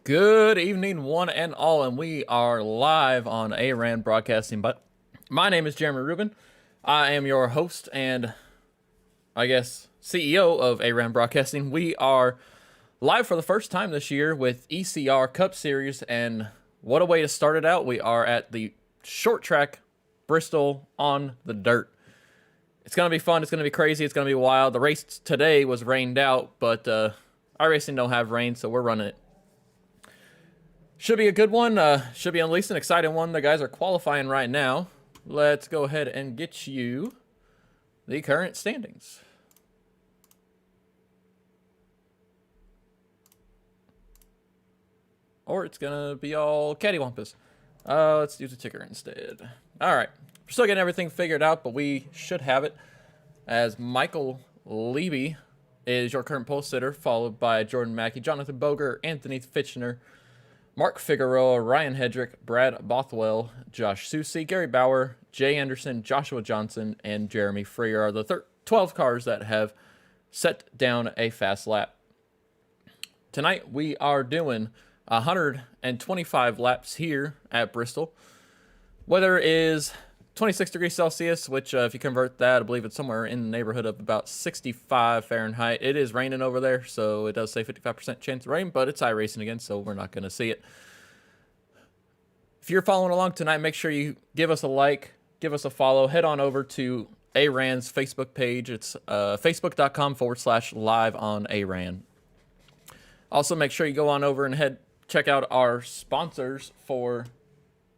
Good evening, one and all, and we are live on ARAN Broadcasting. But my name is Jeremy Rubin. I am your host and I guess CEO of ARAN Broadcasting. We are live for the first time this year with ECR Cup Series, and what a way to start it out. We are at the short track Bristol on the dirt. It's going to be fun. It's going to be crazy. It's going to be wild. The race today was rained out, but our racing don't have rain, so we're running it. Should be a good one. Should be at least an exciting one. The guys are qualifying right now. Let's go ahead and get you the current standings. Or it's going to be all cattywampus. Let's use a ticker instead. All right. We're still getting everything figured out, but we should have it. As Michael Levy is your current pole sitter, followed by Jordan Mackey, Jonathan Boger, Anthony Fitchner, Mark Figueroa, Ryan Hedrick, Brad Bothwell, Josh Susi, Gary Bauer, Jay Anderson, Joshua Johnson, and Jeremy Freer are the 12 cars that have set down a fast lap. Tonight we are doing 125 laps here at Bristol. Weather is 26 degrees Celsius, which if you convert that, I believe it's somewhere in the neighborhood of about 65 Fahrenheit. It is raining over there, so it does say 55% chance of rain, but it's iRacing again, so we're not going to see it. If you're following along tonight, make sure you give us a like, give us a follow. Head on over to ARAN's Facebook page. It's facebook.com/live on ARAN. Also, make sure you go on over and check out our sponsors for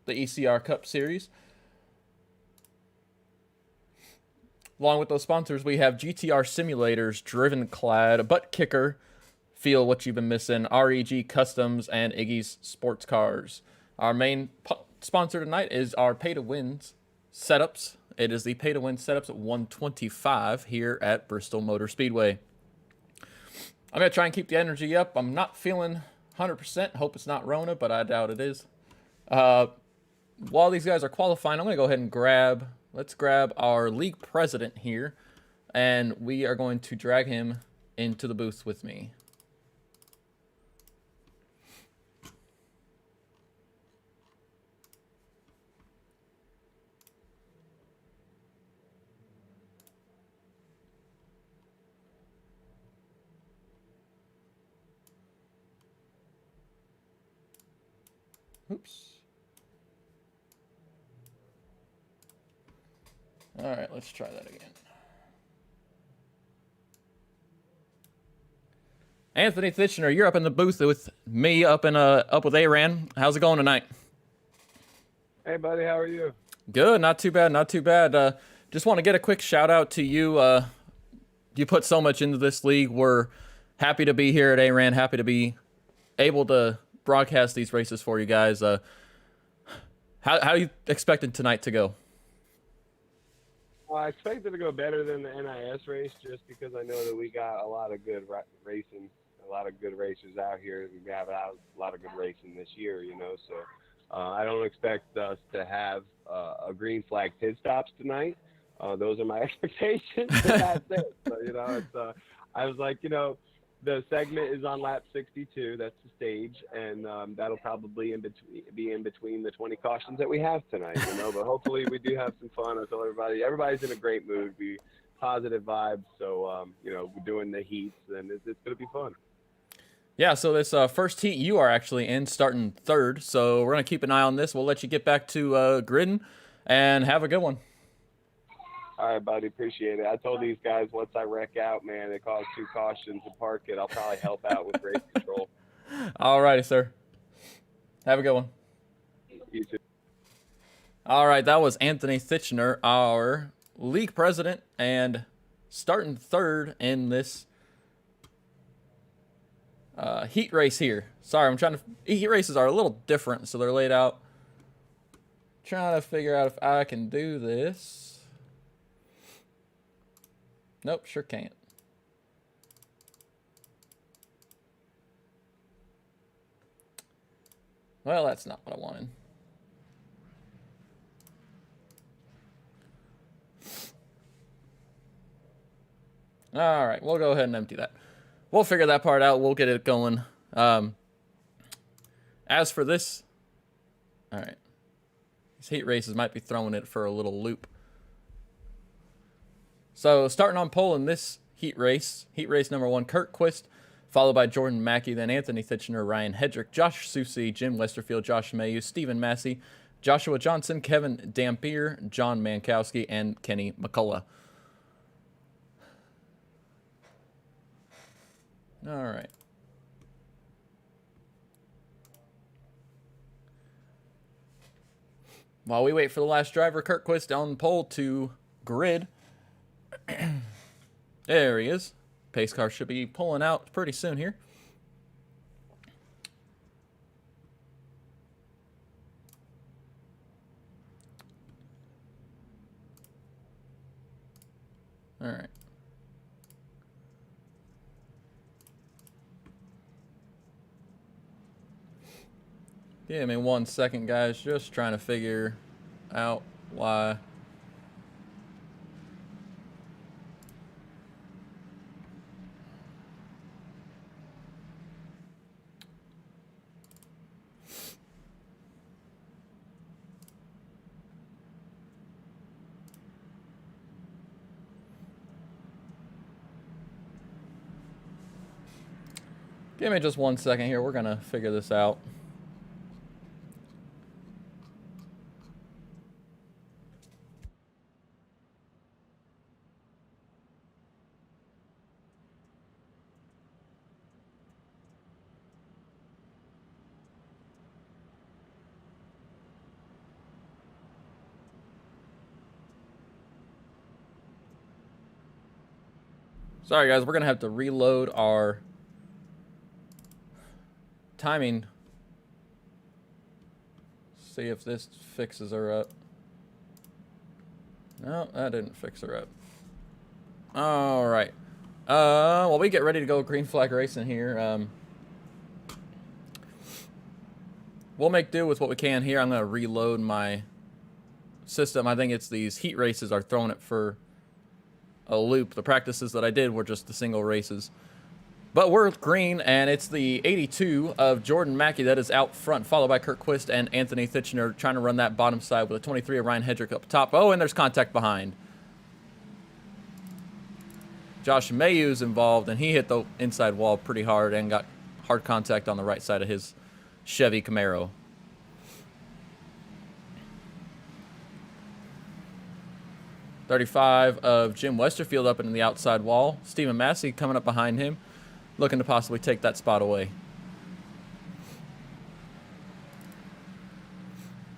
the ECR Cup Series. Along with those sponsors, we have GTR Simulators, Driven Clad, Butt Kicker, Feel What You've Been Missing, REG Customs, and Iggy's Sports Cars. Our main sponsor tonight is our pay-to-win setups. It is the pay-to-win setups at 125 here at Bristol Motor Speedway. I'm going to try and keep the energy up. I'm not feeling 100%. Hope it's not Rona, but I doubt it is. While these guys are qualifying, I'm going to go ahead and let's grab our league president here, and we are going to drag him into the booth with me. Oops. All right, let's try that again. Anthony Fitchner, you're up in the booth with me up with ARAN. How's it going tonight? Hey, buddy, how are you? Good, not too bad, not too bad. Just want to get a quick shout out to you. You put so much into this league. We're happy to be here at ARAN, happy to be able to broadcast these races for you guys. How are you expecting tonight to go? Well, I expect it to go better than the NIS race just because I know that we got a lot of good racing, a lot of good racers out here. We have a lot of good racing this year, so I don't expect us to have a green flag pit stops tonight. Those are my expectations, but that's it. So, I was like, the segment is on lap 62. That's the stage, and that'll probably be in between the 20 cautions that we have tonight. But hopefully we do have some fun. I tell everybody's in a great mood. Be positive vibes. So we're doing the heats, and it's gonna be fun. Yeah. So this first heat you are actually in, starting third. So we're gonna keep an eye on this. We'll let you get back to gridding, and have a good one. All right, buddy. Appreciate it. I told these guys once I wreck out, man, they cause 2 cautions and park it. I'll probably help out with race control. All righty, sir. Have a good one. You too. All right, that was Anthony Fitchner, our league president, and starting third in this heat race here. Sorry, heat races are a little different, so they're laid out. Trying to figure out if I can do this. Nope, sure can't. Well, that's not what I wanted. All right, we'll go ahead and empty that. We'll figure that part out. We'll get it going. As for this, all right, these heat races might be throwing it for a little loop. So starting on pole in this heat race number 1, Kurt Quist, followed by Jordan Mackey, then Anthony Titchener, Ryan Hedrick, Josh Susi, Jim Westerfield, Josh Mayu, Stephen Massey, Joshua Johnson, Kevin Dampier, John Mankowski, and Kenny McCullough. All right. While we wait for the last driver, Kurt Quist on pole to grid. There he is. Pace car should be pulling out pretty soon here. All right. Give me 1 second, guys. Just trying to figure out why. Give me just 1 second here. We're going to figure this out. Sorry, guys. We're going to have to reload our timing. See if this fixes her up. No, that didn't fix her up. All right. While we get ready to go green flag racing here, we'll make do with what we can here. I'm going to reload my system. I think it's these heat races are throwing it for a loop. The practices that I did were just the single races. But we're green, and it's the 82 of Jordan Mackey that is out front, followed by Kurt Quist and Anthony Titchener trying to run that bottom side with a 23 of Ryan Hedrick up top. Oh, and there's contact behind. Josh Mayu's involved, and he hit the inside wall pretty hard and got hard contact on the right side of his Chevy Camaro. .35 of Jim Westerfield up into the outside wall. Stephen Massey coming up behind him, looking to possibly take that spot away.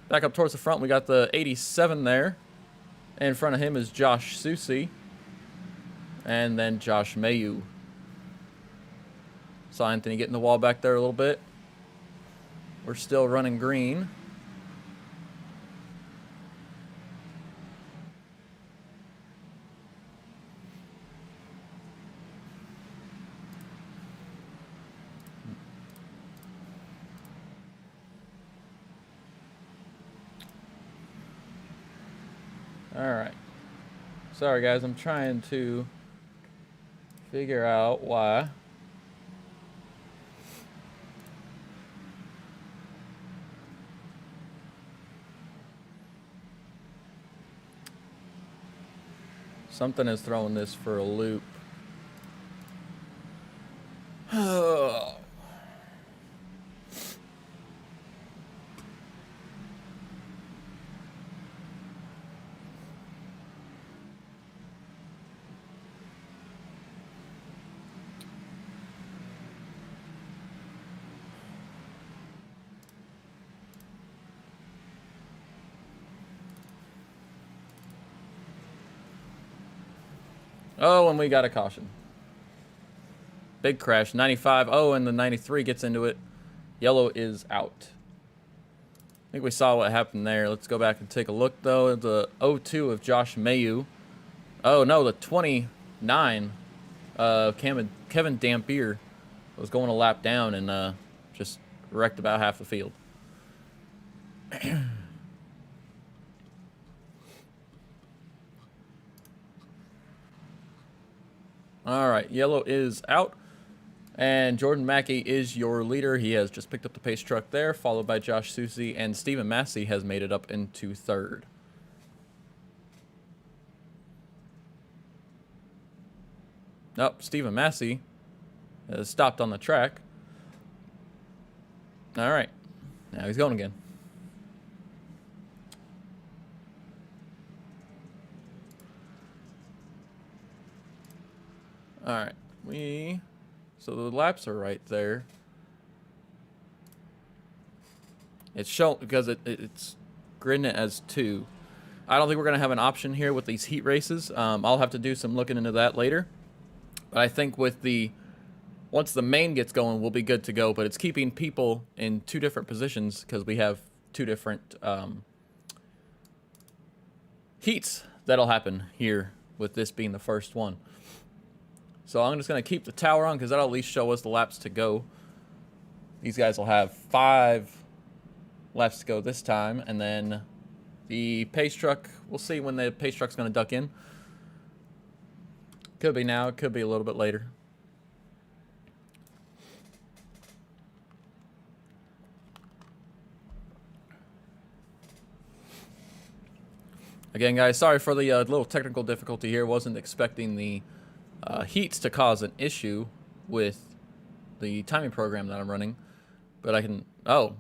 Back up towards the front, we got the 87 there. In front of him is Josh Susi. And then Josh Mayu. Saw Anthony getting the wall back there a little bit. We're still running green. All right. Sorry, guys. I'm trying to figure out why. Something is throwing this for a loop. Oh, and we got a caution. Big crash. 95. Oh, and the 93 gets into it. Yellow is out. I think we saw what happened there. Let's go back and take a look, though. The 02 of Josh Mayu. Oh, no, the 29 of Kevin Dampier was going a lap down and just wrecked about half the field. All right, yellow is out. And Jordan Mackey is your leader. He has just picked up the pace truck there, followed by Josh Susie, and Stephen Massey has made it up into third. Nope, Stephen Massey has stopped on the track. All right, now he's going again. All right, so the laps are right there. It's shown because it's gridding it as 2. I don't think we're gonna have an option here with these heat races. I'll have to do some looking into that later. But I think with once the main gets going, we'll be good to go. But it's keeping people in 2 different positions because we have 2 different heats that'll happen here with this being the first one. So I'm just going to keep the tower on because that'll at least show us the laps to go. These guys will have 5 laps to go this time. And then the pace truck, we'll see when the pace truck's going to duck in. Could be now, it could be a little bit later. Again, guys, sorry for the little technical difficulty here. Wasn't expecting the heats to cause an issue with the timing program that I'm running. But I can,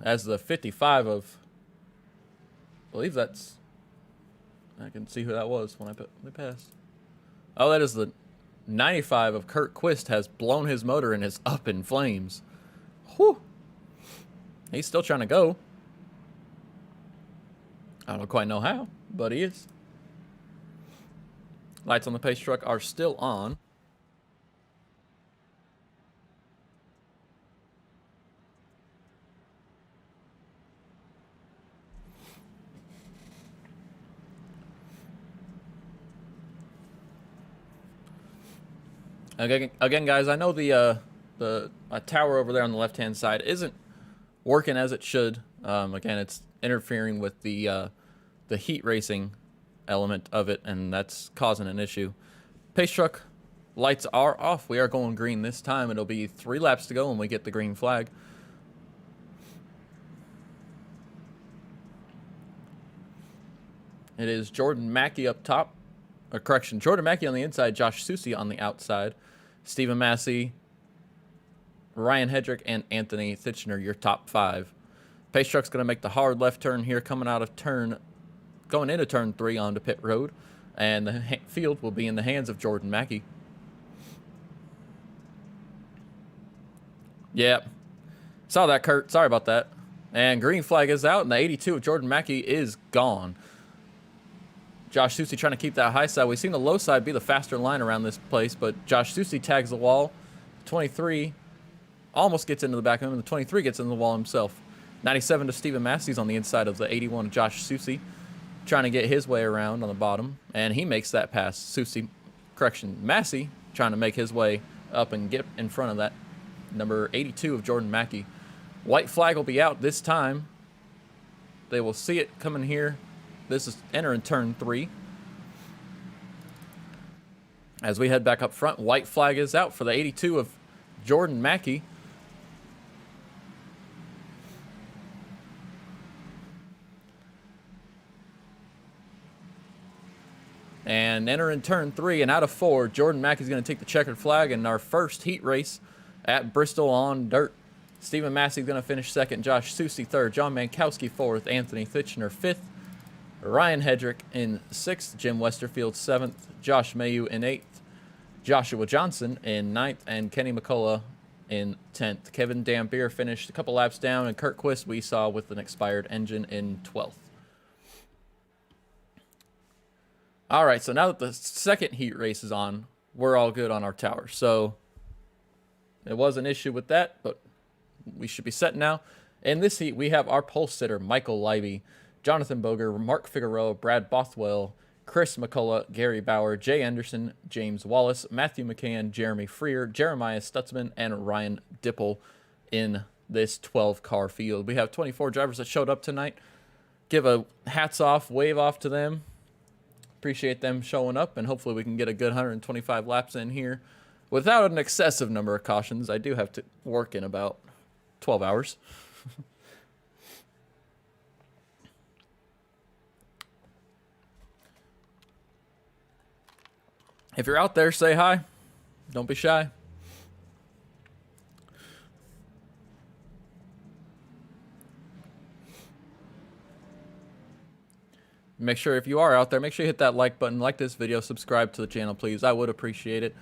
as the 55 of, I believe that's, I can see who that was when I passed. Oh, that is the 95 of Kurt Quist has blown his motor and is up in flames. Whew. He's still trying to go. I don't quite know how, but he is. Lights on the pace truck are still on. Again, guys, I know the tower over there on the left-hand side isn't working as it should. Again, it's interfering with the heat racing element of it, and that's causing an issue. Pace truck lights are off. We are going green this time. It'll be 3 laps to go when we get the green flag. It is Jordan Mackey up top. Or correction, Jordan Mackey on the inside, Josh Susie on the outside. Stephen Massey, Ryan Hedrick, and Anthony Thitchner, your top 5. Pace truck's going to make the hard left turn here, coming out of going into turn 3 onto pit road. And the field will be in the hands of Jordan Mackey. Yep. Saw that, Kurt. Sorry about that. And green flag is out, and the 82 of Jordan Mackey is gone. Josh Susie trying to keep that high side. We've seen the low side be the faster line around this place, but Josh Susie tags the wall. 23 almost gets into the back of him, and the 23 gets into the wall himself. 97 to Stephen Massey's on the inside of the 81 of Josh Susie, trying to get his way around on the bottom, and he makes that pass. Massey trying to make his way up and get in front of that number 82 of Jordan Mackey. White flag will be out this time. They will see it coming here. This is entering turn 3. As we head back up front, white flag is out for the 82 of Jordan Mackey. And entering turn 3, and out of 4, Jordan Mackey's going to take the checkered flag in our first heat race at Bristol on dirt. Stephen Massey's going to finish 2nd, Josh Susie 3rd, John Mankowski 4th, Anthony Thitchner 5th, Ryan Hedrick in 6th, Jim Westerfield 7th, Josh Mayu in 8th, Joshua Johnson in 9th, and Kenny McCullough in 10th. Kevin Dampier finished a couple laps down, and Kurt Quist we saw with an expired engine in 12th. All right, so now that the second heat race is on, we're all good on our tower. So there was an issue with that, but we should be set now. In this heat, we have our pole sitter, Michael Leiby, Jonathan Boger, Mark Figueroa, Brad Bothwell, Chris McCullough, Gary Bauer, Jay Anderson, James Wallace, Matthew McCann, Jeremy Freer, Jeremiah Stutzman, and Ryan Dipple in this 12-car field. We have 24 drivers that showed up tonight. Give a hats off, wave off to them. Appreciate them showing up, and hopefully we can get a good 125 laps in here without an excessive number of cautions. I do have to work in about 12 hours. If you're out there, say hi. Don't be shy. Make sure if you are out there, make sure you hit that like button, like this video, subscribe to the channel, please. I would appreciate it.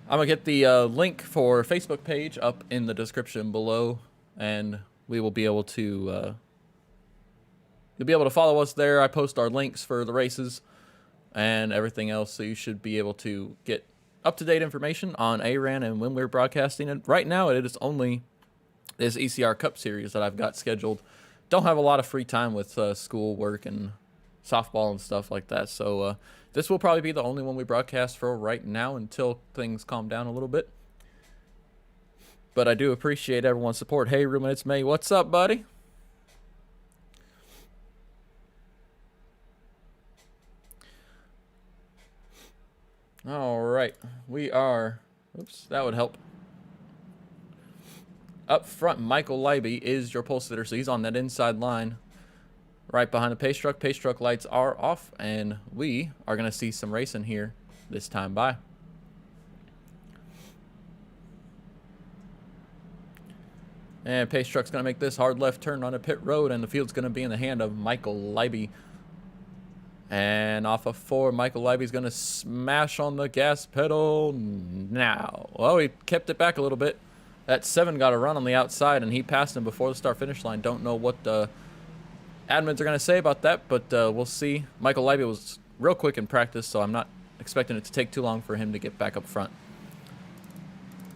I'm going to get the link for Facebook page up in the description below, and we will be able to, you'll be able to follow us there. I post our links for the races and everything else, so you should be able to get up-to-date information on ARAN and when we're broadcasting it. Right now, it is only this ECR Cup Series that I've got scheduled. Don't have a lot of free time with school work and softball and stuff like that, so this will probably be the only one we broadcast for right now until things calm down a little bit. But I do appreciate everyone's support. Hey, Ruben, it's May. What's up, buddy? All right, we are, oops, that would help. Up front, Michael Leiby is your pole sitter, so he's on that inside line right behind the pace truck. Pace truck lights are off, and we are going to see some racing here this time by. And pace truck's going to make this hard left turn on a pit road, and the field's going to be in the hand of Michael Leiby. And off of 4, Michael Leiby's going to smash on the gas pedal now. Well, he kept it back a little bit. That 7 got a run on the outside, and he passed him before the start-finish line. Don't know what the admins are going to say about that, but we'll see. Michael Leiby was real quick in practice, so I'm not expecting it to take too long for him to get back up front.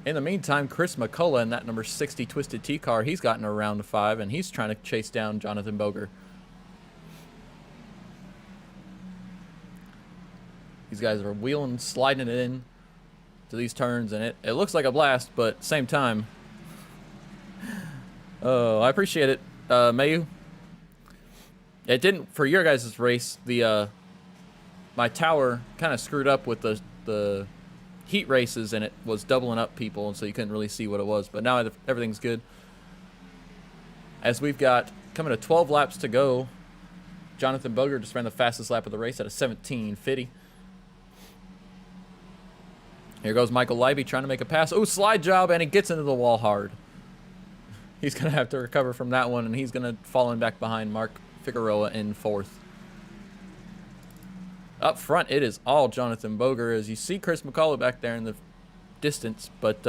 In the meantime, Chris McCullough in that number 60 Twisted T car, he's gotten around to 5, and he's trying to chase down Jonathan Boger. These guys are wheeling, sliding it in to these turns, and it looks like a blast, but same time. Oh, I appreciate it, Mayu. It didn't for your guys' race. The my tower kind of screwed up with the heat races, and it was doubling up people, and so you couldn't really see what it was. But now everything's good. As we've got coming to 12 laps to go, Jonathan Boger just ran the fastest lap of the race at a 17:50. Here goes Michael Leiby trying to make a pass. Oh, slide job, and he gets into the wall hard. He's going to have to recover from that one, and he's going to fall in back behind Mark Figueroa in 4th. Up front, it is all Jonathan Boger, as you see Chris McCullough back there in the distance. But,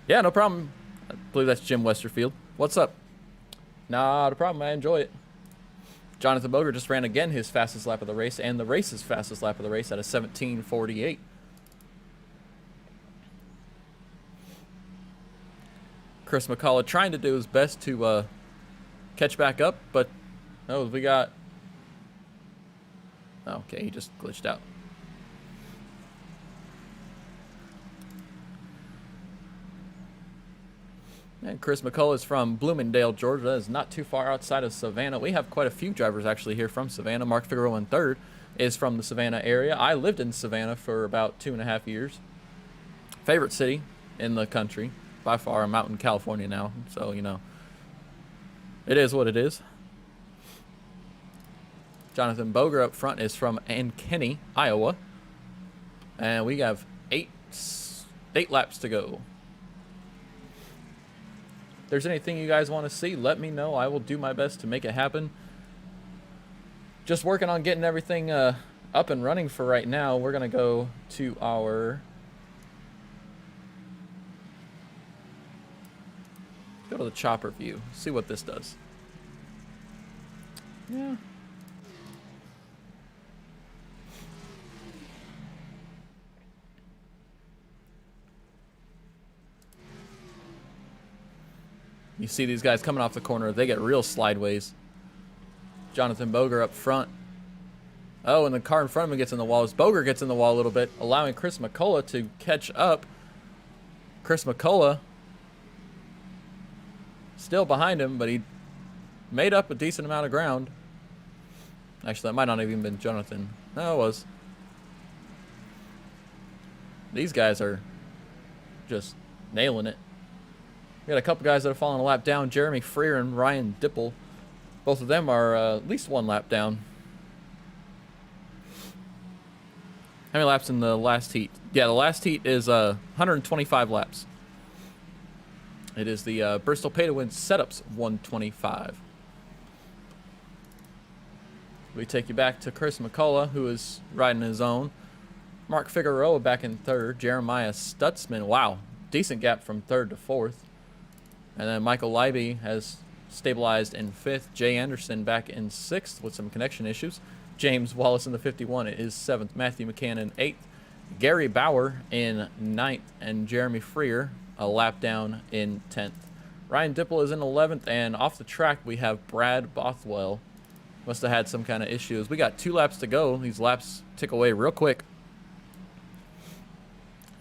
yeah, no problem. I believe that's Jim Westerfield. What's up? Not a problem. I enjoy it. Jonathan Boger just ran again his fastest lap of the race, and the race's fastest lap of the race at a 17:48. Chris McCullough trying to do his best to catch back up, but oh, we got... Okay, he just glitched out. And Chris McCullough is from Bloomingdale, Georgia. That is not too far outside of Savannah. We have quite a few drivers actually here from Savannah. Mark Figueroa in 3rd is from the Savannah area. I lived in Savannah for about 2.5 years. Favorite city in the country. By far, I'm out in California now, so, you know, it is what it is. Jonathan Boger up front is from Ankeny, Iowa. And we have 8 laps to go. If there's anything you guys want to see, let me know. I will do my best to make it happen. Just working on getting everything up and running for right now. We're going to go to our... Go to the chopper view. See what this does. Yeah. You see these guys coming off the corner. They get real slideways. Jonathan Boger up front. Oh, and the car in front of him gets in the wall. As Boger gets in the wall a little bit, allowing Chris McCullough to catch up. Chris McCullough still behind him, but he made up a decent amount of ground. Actually, that might not have even been Jonathan. No, it was. These guys are just nailing it. We got a couple guys that are falling a lap down. Jeremy Freer and Ryan Dipple. Both of them are at least one lap down. How many laps in the last heat? Yeah, the last heat is 125 laps. It is the Bristol Pay to Win Setups 125. We take you back to Chris McCullough, who is riding his own. Mark Figueroa back in third. Jeremiah Stutzman, wow, decent gap from third to fourth. And then Michael Leiby has stabilized in fifth. Jay Anderson back in sixth with some connection issues. James Wallace in the 51 is seventh. Matthew McCann in eighth. Gary Bauer in ninth. And Jeremy Freer a lap down in 10th. Ryan Dipple is in 11th. And off the track, we have Brad Bothwell. Must have had some kind of issues. We got 2 laps to go. These laps tick away real quick.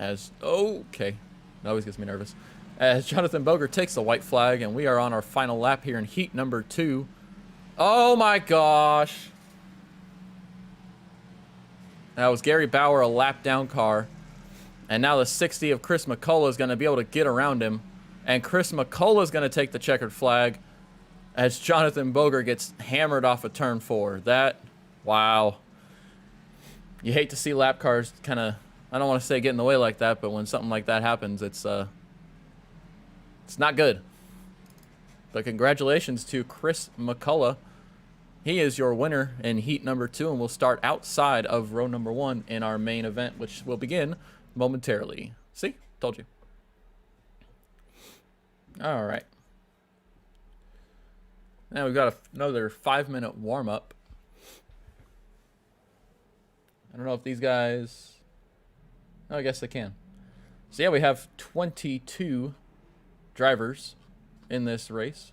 Okay. That always gets me nervous. As Jonathan Boger takes the white flag, and we are on our final lap here in heat number 2. Oh my gosh. That was Gary Bauer, a lap down car. And now the 60 of Chris McCullough is going to be able to get around him. And Chris McCullough is going to take the checkered flag as Jonathan Boger gets hammered off of turn 4. Wow. You hate to see lap cars kind of, I don't want to say get in the way like that, but when something like that happens, it's not good. But congratulations to Chris McCullough. He is your winner in heat number 2, and we'll start outside of row number 1 in our main event, which will begin momentarily. See? Told you. All right. Now we've got another 5-minute warm-up. I don't know if these guys... Oh, I guess they can. So yeah, we have 22 drivers in this race.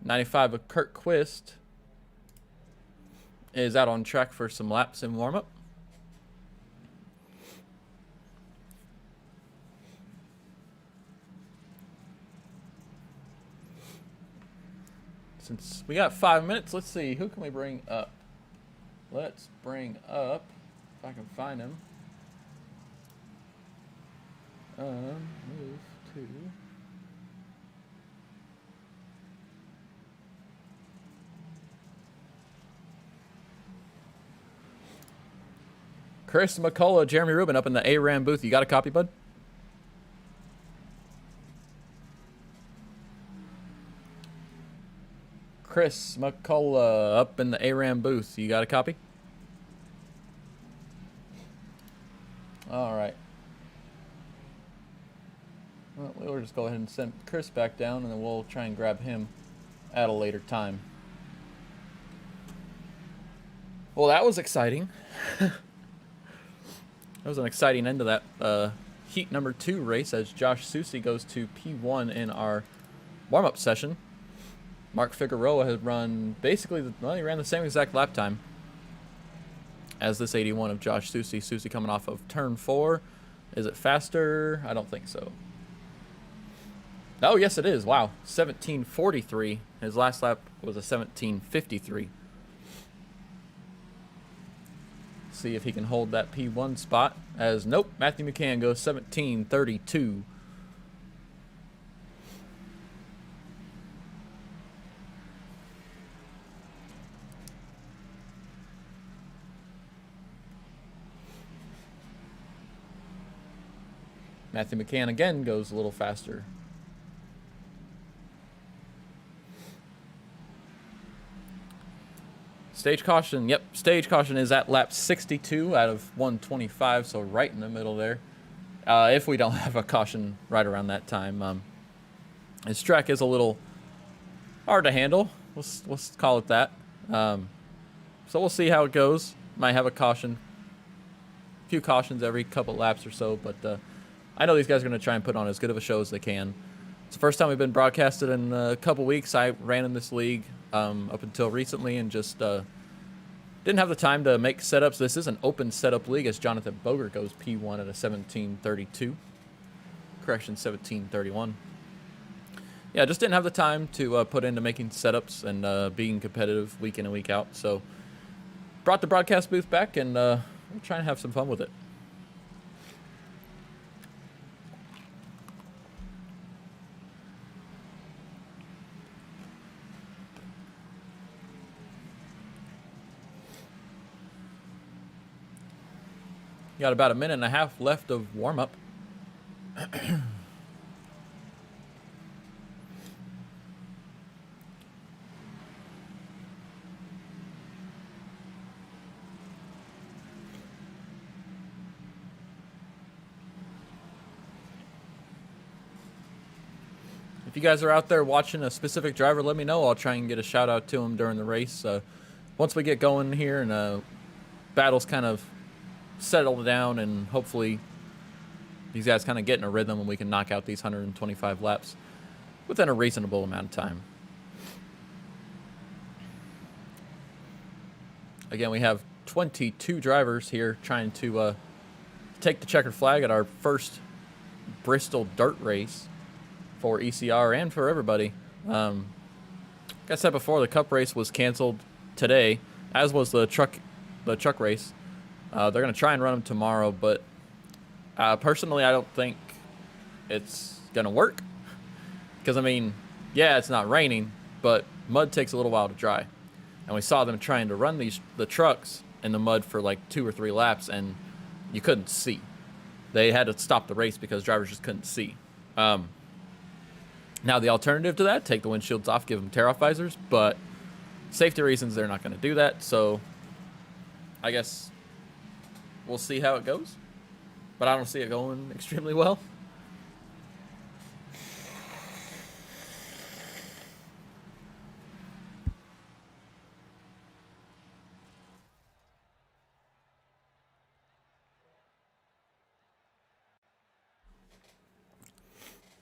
95 of Kurt Quist is out on track for some laps in warm-up. Since we got 5 minutes, let's see, who can we bring up? Let's bring up, if I can find him. Move to... Chris McCullough, Jeremy Rubin up in the ARAM booth. You got a copy, bud? Chris McCullough up in the ARAM booth. You got a copy? All right. Well, we'll just go ahead and send Chris back down, and then we'll try and grab him at a later time. Well, that was exciting. That was an exciting end to that heat number 2 race as Josh Susi goes to P1 in our warm-up session. Mark Figueroa has run basically, well, he ran the same exact lap time as this 81 of Josh Susi. Susi coming off of turn 4. Is it faster? I don't think so. Oh, yes, it is. Wow. 17:43. His last lap was a 17:53. See if he can hold that P1 spot. As nope, Matthew McCann goes 17:32. Matthew McCann again goes a little faster. Stage caution, yep, stage caution is at lap 62 out of 125, so right in the middle there. If we don't have a caution right around that time. This track is a little hard to handle, we'll call it that. So we'll see how it goes. Might have a caution, a few cautions every couple laps or so, but I know these guys are going to try and put on as good of a show as they can. It's the first time we've been broadcasted in a couple weeks. I ran in this league up until recently and just didn't have the time to make setups. This is an open setup league as Jonathan Boger goes P1 at a 17:32. Correction, 17:31. Yeah, just didn't have the time to put into making setups and being competitive week in and week out. So brought the broadcast booth back and we'll try and have some fun with it. Got about a minute and a half left of warm-up. If you guys are out there watching a specific driver, let me know. I'll try and get a shout out to him during the race. Once we get going here and battles kind of settle down and hopefully these guys kind of get in a rhythm and we can knock out these 125 laps within a reasonable amount of time. Again, we have 22 drivers here trying to take the checkered flag at our first Bristol dirt race for ECR and for everybody. Like I said before, the Cup race was canceled today, as was the truck race. They're gonna try and run them tomorrow, but personally, I don't think it's gonna work. Because I mean, yeah, it's not raining, but mud takes a little while to dry, and we saw them trying to run the trucks in the mud for like 2 or 3 laps, and you couldn't see. They had to stop the race because drivers just couldn't see. Now, the alternative to that, take the windshields off, give them tear-off visors, but safety reasons, they're not going to do that, so I guess we'll see how it goes, but I don't see it going extremely well.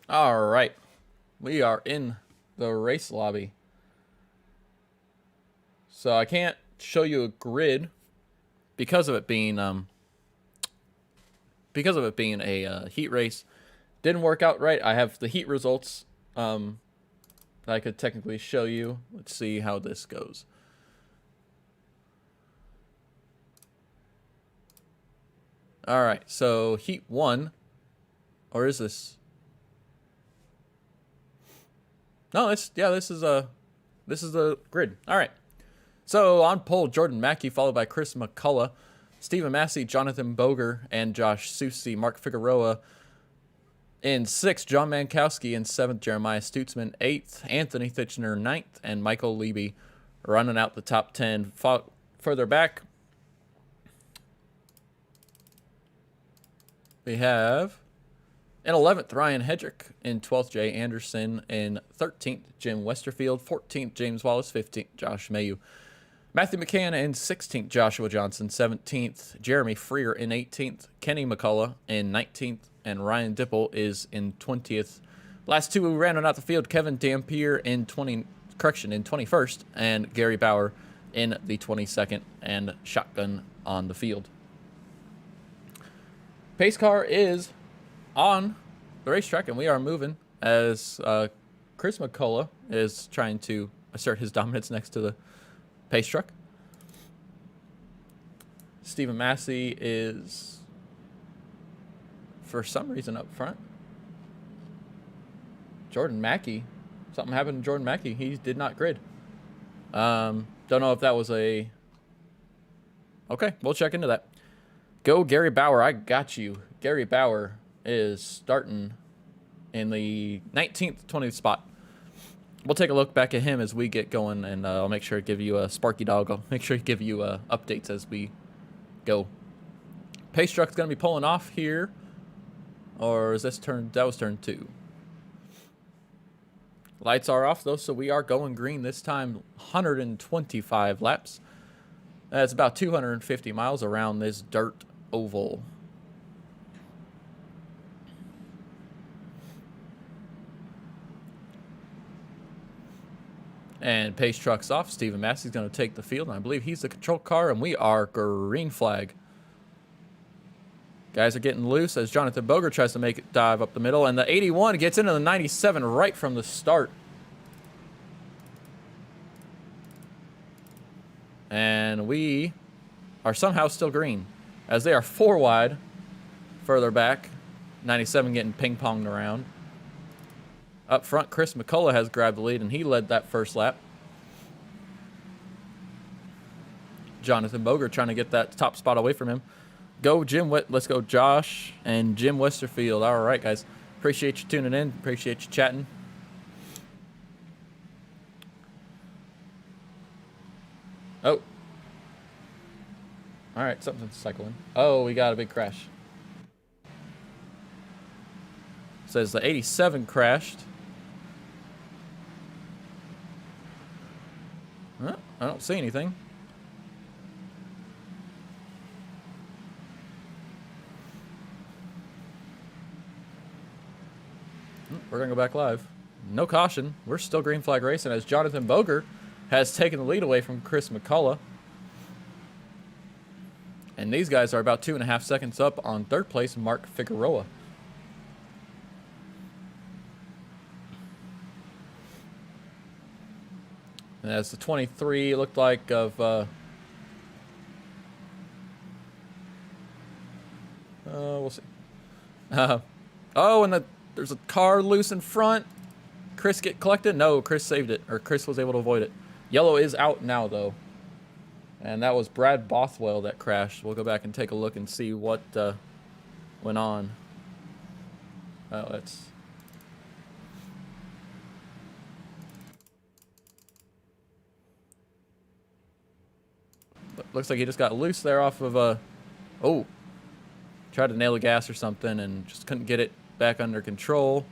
All right. We are in the race lobby. So I can't show you a grid because of it being a heat race. Didn't work out right. I have the heat results that I could technically show you. Let's see how this goes. All right. So heat 1, or is this? No, this is the grid. All right. So on pole, Jordan Mackey, followed by Chris McCullough, Stephen Massey, Jonathan Boger, and Josh Susi. Mark Figueroa in 6th, John Mankowski in 7th, Jeremiah Stutzman 8th, Anthony Thitchner 9th, and Michael Leby running out the top 10. Further back, we have in 11th, Ryan Hedrick. In 12th, Jay Anderson. In 13th, Jim Westerfield. 14th, James Wallace. 15th, Josh Mayu. Matthew McCann in 16th, Joshua Johnson. 17th, Jeremy Freer in 18th. Kenny McCullough in 19th. And Ryan Dipple is in 20th. Last two who ran out the field, Kevin Dampier in 21st. And Gary Bauer in the 22nd. And shotgun on the field. Pace car is on the racetrack, and we are moving as Chris McCullough is trying to assert his dominance next to the pace truck. Stephen Massey is, for some reason, up front. Jordan Mackey, something happened to Jordan Mackey. He did not grid. Don't know if that was a... Okay, we'll check into that. Go Gary Bauer, I got you. Gary Bauer is starting in the 19th, 20th spot. We'll take a look back at him as we get going, and I'll make sure to give you a Sparky Dog. I'll make sure to give you updates as we go. Pace truck's going to be pulling off here. Or is this turn? That was turn 2. Lights are off, though, so we are going green this time. 125 laps. That's about 250 miles around this dirt oval. And pace truck's off. Stephen Massey's going to take the field, and I believe he's the control car, and we are green flag. Guys are getting loose as Jonathan Boger tries to make it dive up the middle, and the 81 gets into the 97 right from the start. And we are somehow still green, as they are 4 wide further back. 97 getting ping-ponged around. Up front, Chris McCullough has grabbed the lead, and he led that first lap. Jonathan Boger trying to get that top spot away from him. go let's go Josh and Jim Westerfield. All right, guys. Appreciate you tuning in. Appreciate you chatting. Oh. All right, something's cycling. Oh, we got a big crash. Says the 87 crashed. Huh? I don't see anything. We're going to go back live. No caution. We're still green flag racing as Jonathan Boger has taken the lead away from Chris McCullough. And these guys are about 2.5 seconds up on third place, Mark Figueroa. And as the 23 looked like of... we'll see. Oh, and there's a car loose in front. Chris get collected? No, Chris saved it. Or Chris was able to avoid it. Yellow is out now, though. And that was Brad Bothwell that crashed. We'll go back and take a look and see what went on. Oh, that's... Looks like he just got loose there off of a... Oh. Tried to nail the gas or something and just couldn't get it back under control.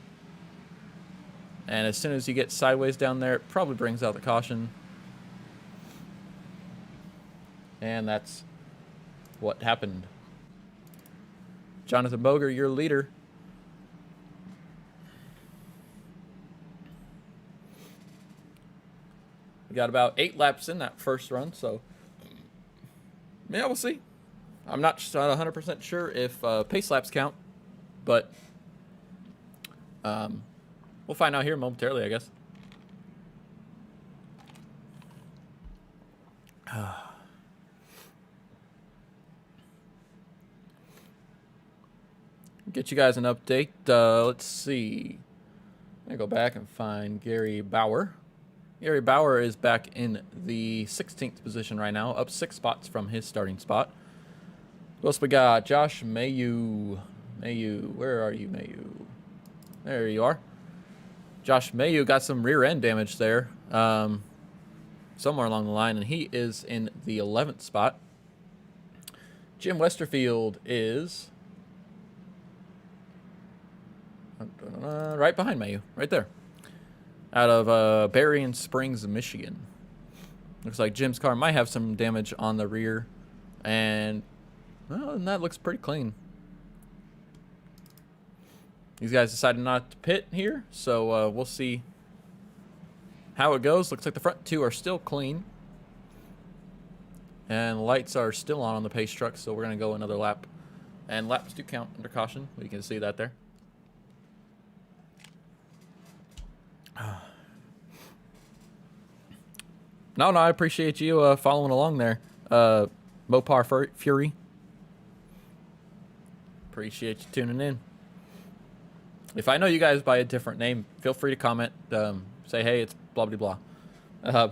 And as soon as you get sideways down there, it probably brings out the caution. And that's what happened. Jonathan Boger, your leader. We got about 8 laps in that first run, so yeah, we'll see. I'm not 100% sure if pace laps count, but we'll find out here momentarily, I guess. Get you guys an update. Let's see. I'm going to go back and find Gary Bauer. Gary Bauer is back in the 16th position right now, up 6 spots from his starting spot. Who else we got? Josh Mayu. Mayu, where are you, Mayu? There you are. Josh Mayu got some rear end damage there, somewhere along the line, and he is in the 11th spot. Jim Westerfield is right behind Mayu, right there, out of Berrien Springs, Michigan. Looks like Jim's car might have some damage on the rear, and well, and that looks pretty clean. These guys decided not to pit here, so we'll see how it goes. Looks like the front 2 are still clean, and lights are still on the pace truck, so we're going to go another lap. And laps do count under caution. We can see that there. No, I appreciate you following along there, Mopar Fury. Appreciate you tuning in. If I know you guys by a different name, feel free to comment. Say, hey, it's blah, blah, blah.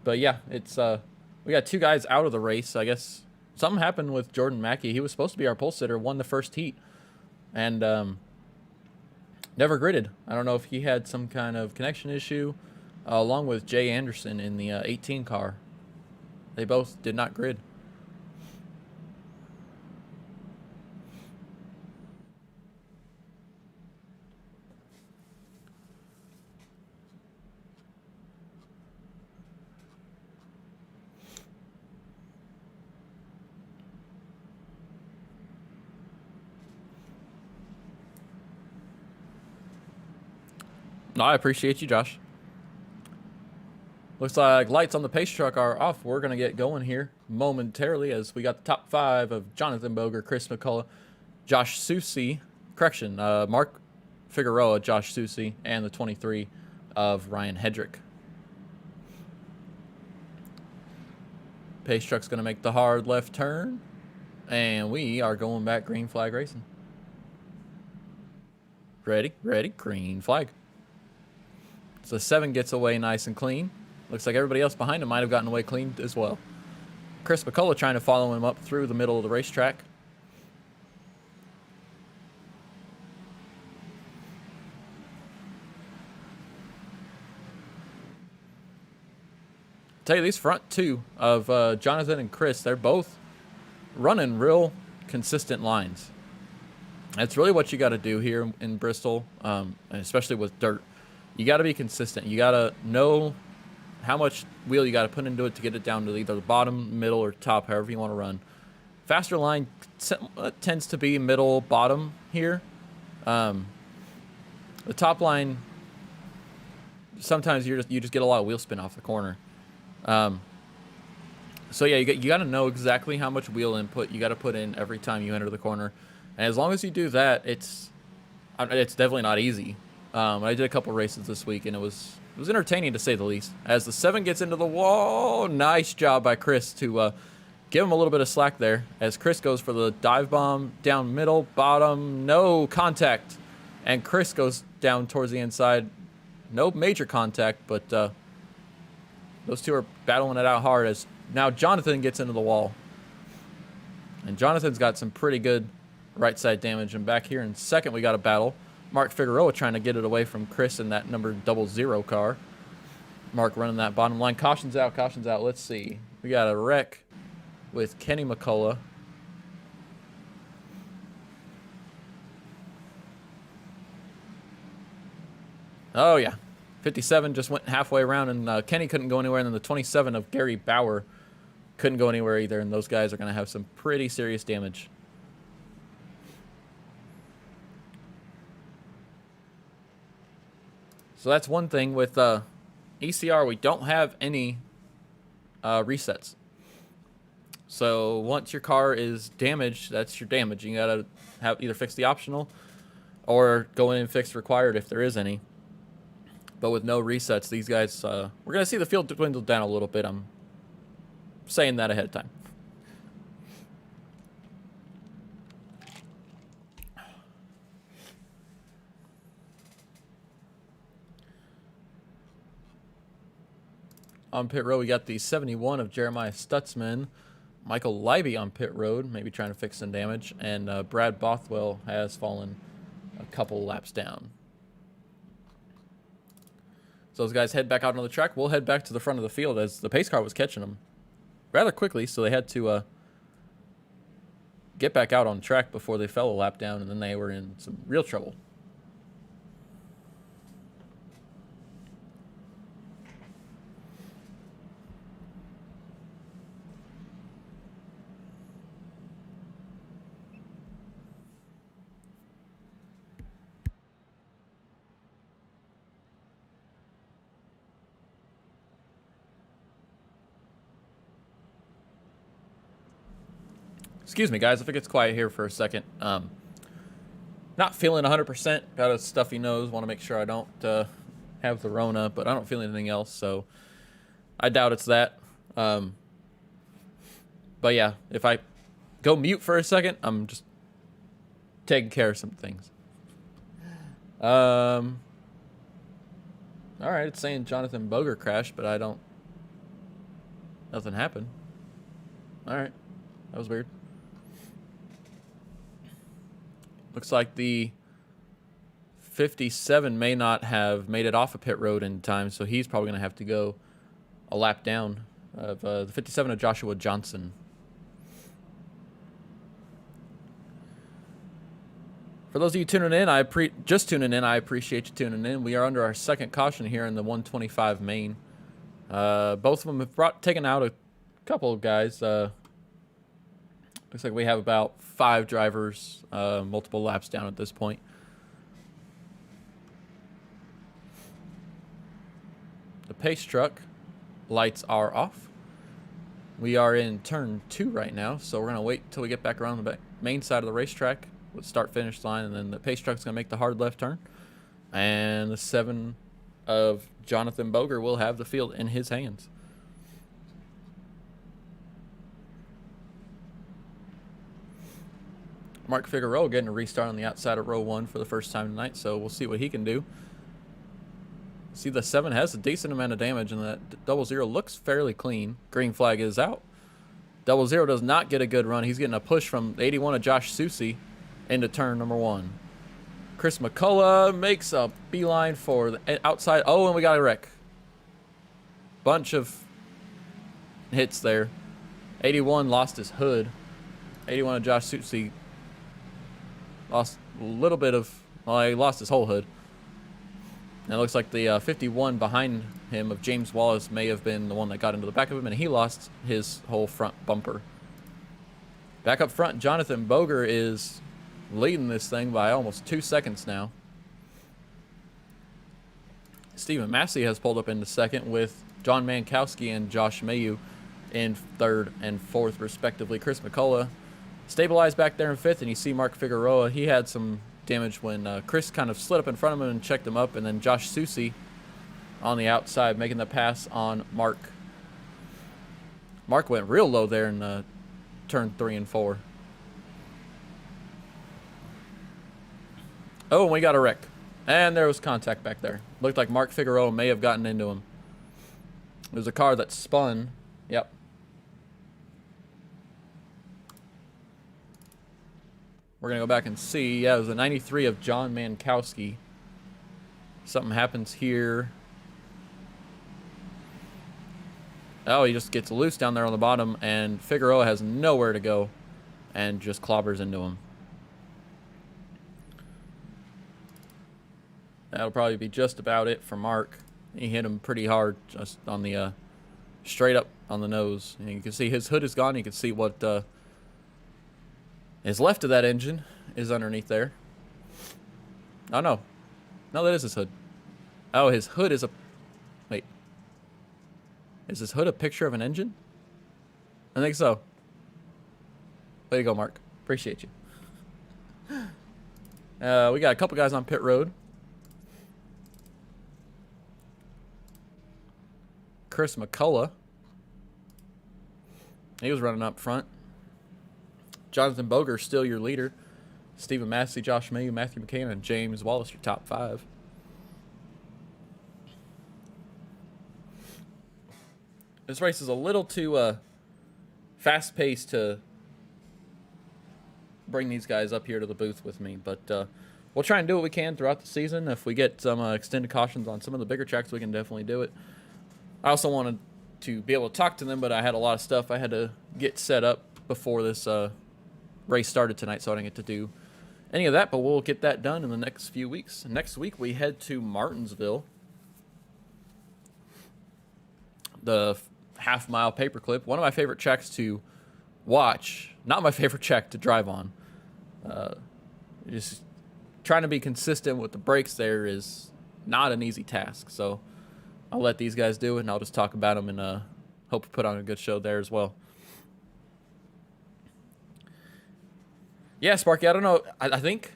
But yeah, it's we got 2 guys out of the race. I guess something happened with Jordan Mackey. He was supposed to be our pole sitter, won the first heat, and never gridded. I don't know if he had some kind of connection issue, along with Jay Anderson in the 18 car. They both did not grid. No, I appreciate you, Josh. Looks like lights on the pace truck are off. We're going to get going here momentarily as we got the top 5 of Jonathan Boger, Chris McCullough, Josh Susi, Mark Figueroa, Josh Susi, and the 23 of Ryan Hedrick. Pace truck's going to make the hard left turn, and we are going back green flag racing. Ready, green flag. So 7 gets away nice and clean. Looks like everybody else behind him might have gotten away clean as well. Chris McCullough trying to follow him up through the middle of the racetrack. Tell you, these front two of Jonathan and Chris, they're both running real consistent lines. That's really what you got to do here in Bristol, especially with dirt. You got to be consistent. You got to know how much wheel you got to put into it to get it down to either the bottom, middle, or top, however you want to run. Faster line tends to be middle, bottom here. The top line, sometimes you just get a lot of wheel spin off the corner. So yeah, you got to know exactly how much wheel input you got to put in every time you enter the corner, and as long as you do that, it's definitely not easy. I did a couple races this week, and it was entertaining to say the least. As the 7 gets into the wall, nice job by Chris to give him a little bit of slack there. As Chris goes for the dive bomb down middle, bottom, no contact, and Chris goes down towards the inside, no major contact, but those two are battling it out hard as now Jonathan gets into the wall. And Jonathan's got some pretty good right side damage. And back here in second, we got a battle. Mark Figueroa trying to get it away from Chris in that number 00 car. Mark running that bottom line. Caution's out, caution's out. Let's see. We got a wreck with Kenny McCullough. Oh, yeah. 57 just went halfway around, and Kenny couldn't go anywhere, and then the 27 of Gary Bauer couldn't go anywhere either, and those guys are going to have some pretty serious damage. So that's one thing with ECR. We don't have any resets. So once your car is damaged, that's your damage. You got to have either fix the optional or go in and fix required if there is any. But with no resets, these guys, we're going to see the field dwindle down a little bit. I'm saying that ahead of time. On pit road, we got the 71 of Jeremiah Stutzman. Michael Leiby on pit road, maybe trying to fix some damage. And Brad Bothwell has fallen a couple laps down. So those guys head back out on the track. We'll head back to the front of the field as the pace car was catching them rather quickly, so they had to get back out on track before they fell a lap down, and then they were in some real trouble. Excuse me, guys, if it gets quiet here for a second. Not feeling 100%. Got a stuffy nose. Want to make sure I don't have the Rona, but I don't feel anything else, so I doubt it's that. But yeah, if I go mute for a second, I'm just taking care of some things. All right, it's saying Jonathan Boger crashed, but I don't... Nothing happened. All right, that was weird. Looks like the 57 may not have made it off of pit road in time, so he's probably going to have to go a lap down of the 57 of Joshua Johnson. For those of you tuning in, just tuning in, I appreciate you tuning in. We are under our second caution here in the 125 main. Both of them have taken out a couple of guys. Looks like we have about 5 drivers, multiple laps down at this point. The pace truck lights are off. We are in turn 2 right now, so we're going to wait until we get back around the main side of the racetrack with start-finish line, and then the pace truck's going to make the hard left turn. And the 7 of Jonathan Boger will have the field in his hands. Mark Figueroa getting a restart on the outside of row 1 for the first time tonight, so we'll see what he can do. See, the 7 has a decent amount of damage, and that 00 looks fairly clean. Green flag is out. 00 does not get a good run. He's getting a push from the 81 of Josh Susi into turn number 1. Chris McCullough makes a beeline for the outside. Oh, and we got a wreck. Bunch of hits there. 81 lost his hood. 81 of Josh Susi lost a little bit of, well, he lost his whole hood. And it looks like the 51 behind him of James Wallace may have been the one that got into the back of him, and he lost his whole front bumper. Back up front, Jonathan Boger is leading this thing by almost 2 seconds now. Stephen Massey has pulled up into second with John Mankowski and Josh Mayu in third and fourth, respectively. Chris McCullough stabilized back there in fifth, and you see Mark Figueroa. He had some damage when Chris kind of slid up in front of him and checked him up, and then Josh Susi on the outside making the pass on Mark. Mark went real low there in turn 3 and 4. Oh, and we got a wreck. And there was contact back there. Looked like Mark Figueroa may have gotten into him. It was a car that spun. Yep. We're going to go back and see. Yeah, it was a 93 of John Mankowski. Something happens here. Oh, he just gets loose down there on the bottom, and Figueroa has nowhere to go and just clobbers into him. That'll probably be just about it for Mark. He hit him pretty hard just on the straight up on the nose. And you can see his hood is gone. You can see what is left of that engine is underneath there. Oh, no. No, that is his hood. Oh, his hood is a... Wait. Is his hood a picture of an engine? I think so. Way to go, Mark. Appreciate you. We got a couple guys on pit road. Chris McCullough. He was running up front. Jonathan Boger, still your leader. Stephen Massey, Josh Mayu, Matthew McCann, and James Wallace, your top 5. This race is a little too fast-paced to bring these guys up here to the booth with me, but we'll try and do what we can throughout the season. If we get some extended cautions on some of the bigger tracks, we can definitely do it. I also wanted to be able to talk to them, but I had a lot of stuff I had to get set up before this race started tonight, so I didn't get to do any of that, but we'll get that done in the next few weeks. Next week, we head to Martinsville. The half-mile paperclip, one of my favorite tracks to watch, not my favorite track to drive on. Just trying to be consistent with the brakes there is not an easy task, so I'll let these guys do it, and I'll just talk about them and hope to put on a good show there as well. Yeah, Sparky, I don't know. I think...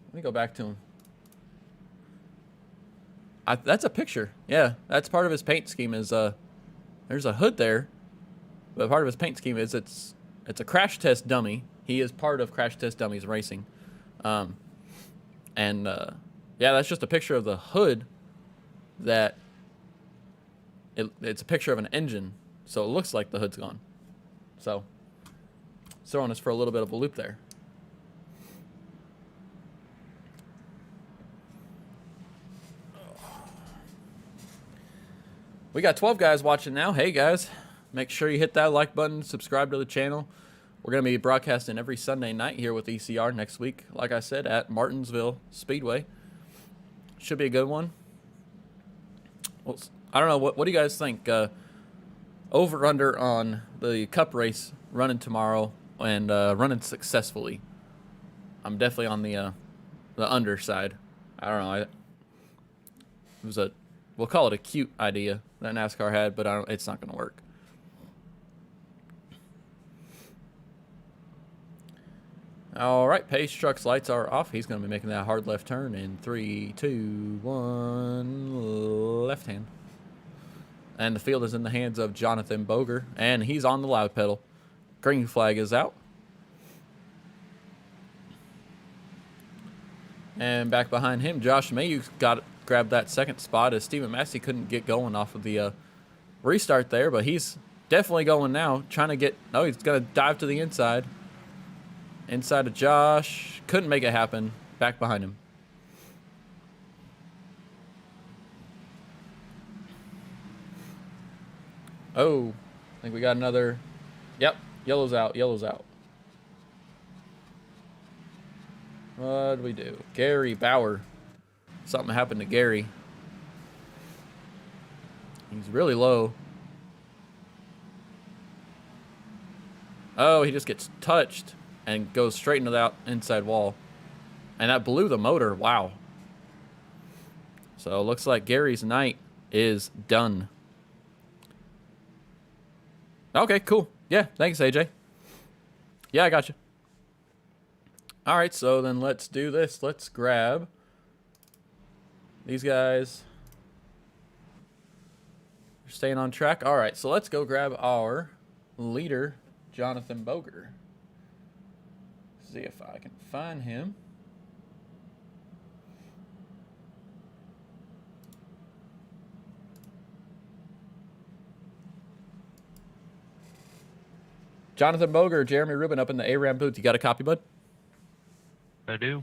Let me go back to him. That's a picture. Yeah, that's part of his paint scheme is... There's a hood there, but part of his paint scheme is it's a crash test dummy. He is part of Crash Test Dummies Racing. Yeah, that's just a picture of the hood that... It's a picture of an engine, so it looks like the hood's gone. So, throwing us for a little bit of a loop there. We got 12 guys watching now. Hey, guys. Make sure you hit that like button, subscribe to the channel. We're going to be broadcasting every Sunday night here with ECR next week, like I said, at Martinsville Speedway. Should be a good one. Well, I don't know. What do you guys think? Over under on the Cup race running tomorrow and running successfully. I'm definitely on the under side. I don't know. It was we'll call it a cute idea that NASCAR had, but it's not going to work. All right, Pace Truck's lights are off. He's going to be making that hard left turn in 3, 2, 1, left hand. And the field is in the hands of Jonathan Boger, and he's on the loud pedal. Green flag is out. And back behind him, Josh Mayu grabbed that second spot as Stephen Massey couldn't get going off of the restart there, but he's definitely going now. Trying to get... Oh, he's going to dive to the inside. Inside of Josh. Couldn't make it happen. Back behind him. Oh, I think we got another... Yep, yellow's out, yellow's out. What do we do? Gary Bauer. Something happened to Gary. He's really low. Oh, he just gets touched and goes straight into that inside wall. And that blew the motor. Wow. So it looks like Gary's night is done. Okay, cool. Yeah, thanks, AJ. Yeah, I got you. All right, so then let's do this. Let's grab these guys. They're staying on track. All right, so let's go grab our leader, Jonathan Boger. See if I can find him. Jonathan Boger, Jeremy Rubin up in the ARAM booth. You got a copy, bud? I do.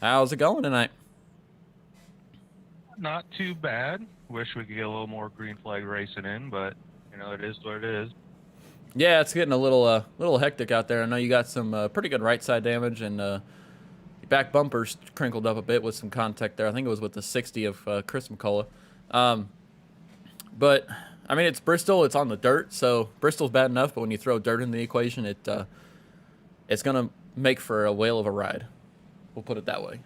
How's it going tonight? Not too bad. Wish we could get a little more green flag racing in, but you know it is what it is. Yeah, it's getting a little hectic out there. I know you got some pretty good right side damage, and your back bumper's crinkled up a bit with some contact there. I think it was with the 60 of Chris McCullough. But I mean, it's Bristol. It's on the dirt, so Bristol's bad enough. But when you throw dirt in the equation, it's gonna make for a whale of a ride. We'll put it that way.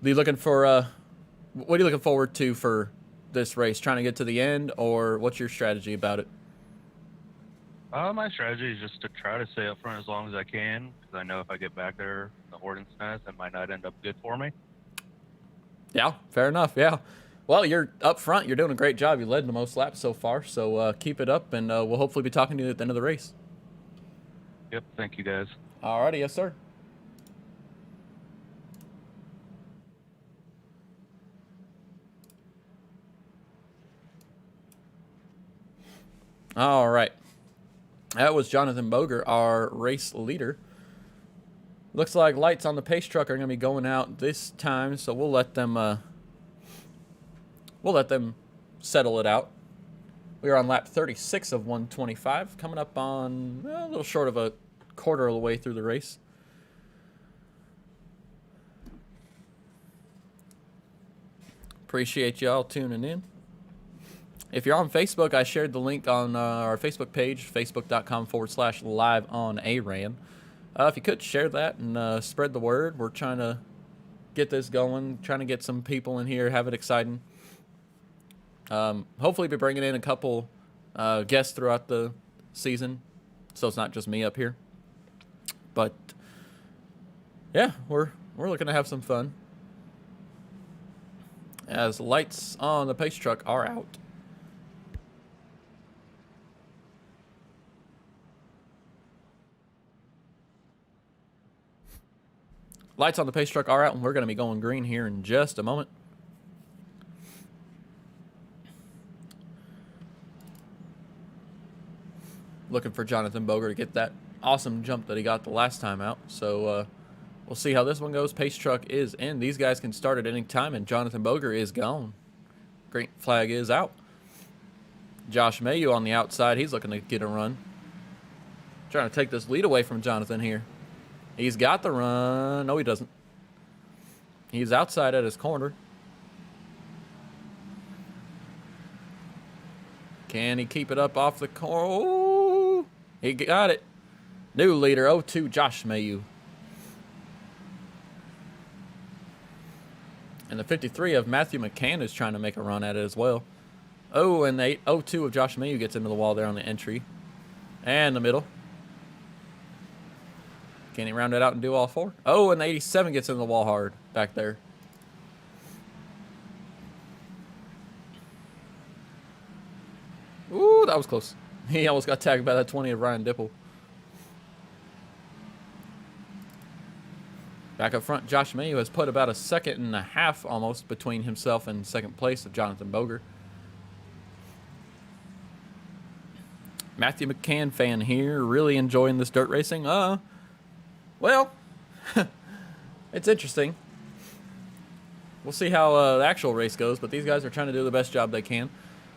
Are you looking for what are you looking forward to for this race? Trying to get to the end, or what's your strategy about it? My strategy is just to try to stay up front as long as I can, because I know if I get back there in the hornet's nest, it might not end up good for me. Yeah, fair enough. Yeah. Well, you're up front. You're doing a great job. You led the most laps so far, so keep it up, and we'll hopefully be talking to you at the end of the race. Yep. Thank you, guys. Alrighty, yes, sir. All right. That was Jonathan Boger, our race leader. Looks like lights on the pace truck are going to be going out this time, so we'll let them settle it out. We are on lap 36 of 125, coming up on a little short of a quarter of the way through the race. Appreciate y'all tuning in. If you're on Facebook, I shared the link on our Facebook page, facebook.com/live on ARAN. If you could share that and spread the word. We're trying to get this going, trying to get some people in here, have it exciting. Hopefully be bringing in a couple guests throughout the season, so it's not just me up here. But yeah, we're looking to have some fun. As lights on the pace truck are out. Lights on the pace truck are out, and we're going to be going green here in just a moment. Looking for Jonathan Boger to get that awesome jump that he got the last time out. So we'll see how this one goes. Pace truck is in. These guys can start at any time, and Jonathan Boger is gone. Green flag is out. Josh Mayu on the outside. He's looking to get a run. Trying to take this lead away from Jonathan here. He's got the run. No, he doesn't. He's outside at his corner. Can he keep it up off the corner? Oh, he got it. New leader, 0-2, Josh Mayu. And the 53 of Matthew McCann is trying to make a run at it as well. Oh, and the 0-2 of Josh Mayu gets into the wall there on the entry. And the middle. Can he round it out and do all four? Oh, and the 87 gets into the wall hard back there. Ooh, that was close. He almost got tagged by that 20 of Ryan Dipple. Back up front, Josh Mayu has put about a second and a half almost between himself and second place of Jonathan Boger. Matthew McCann fan here, really enjoying this dirt racing. Well, it's interesting. We'll see how the actual race goes, but these guys are trying to do the best job they can.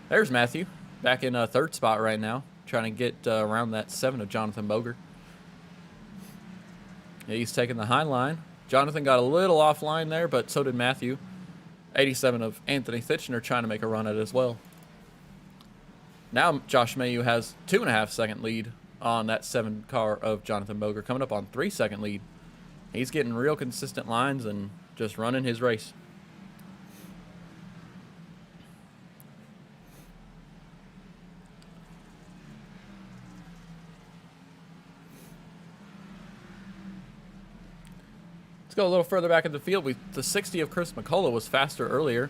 There's Matthew, back in third spot right now, trying to get around that 7 of Jonathan Boger. Yeah, he's taking the high line. Jonathan got a little offline there, but so did Matthew. 87 of Anthony Thitchner trying to make a run at it as well. Now Josh Mayu has 2.5 second lead on that 7 car of Jonathan Boger, coming up on 3 second lead. He's getting real consistent lines and just running his race. Let's go a little further back in the field. The 60 of Chris McCullough was faster earlier.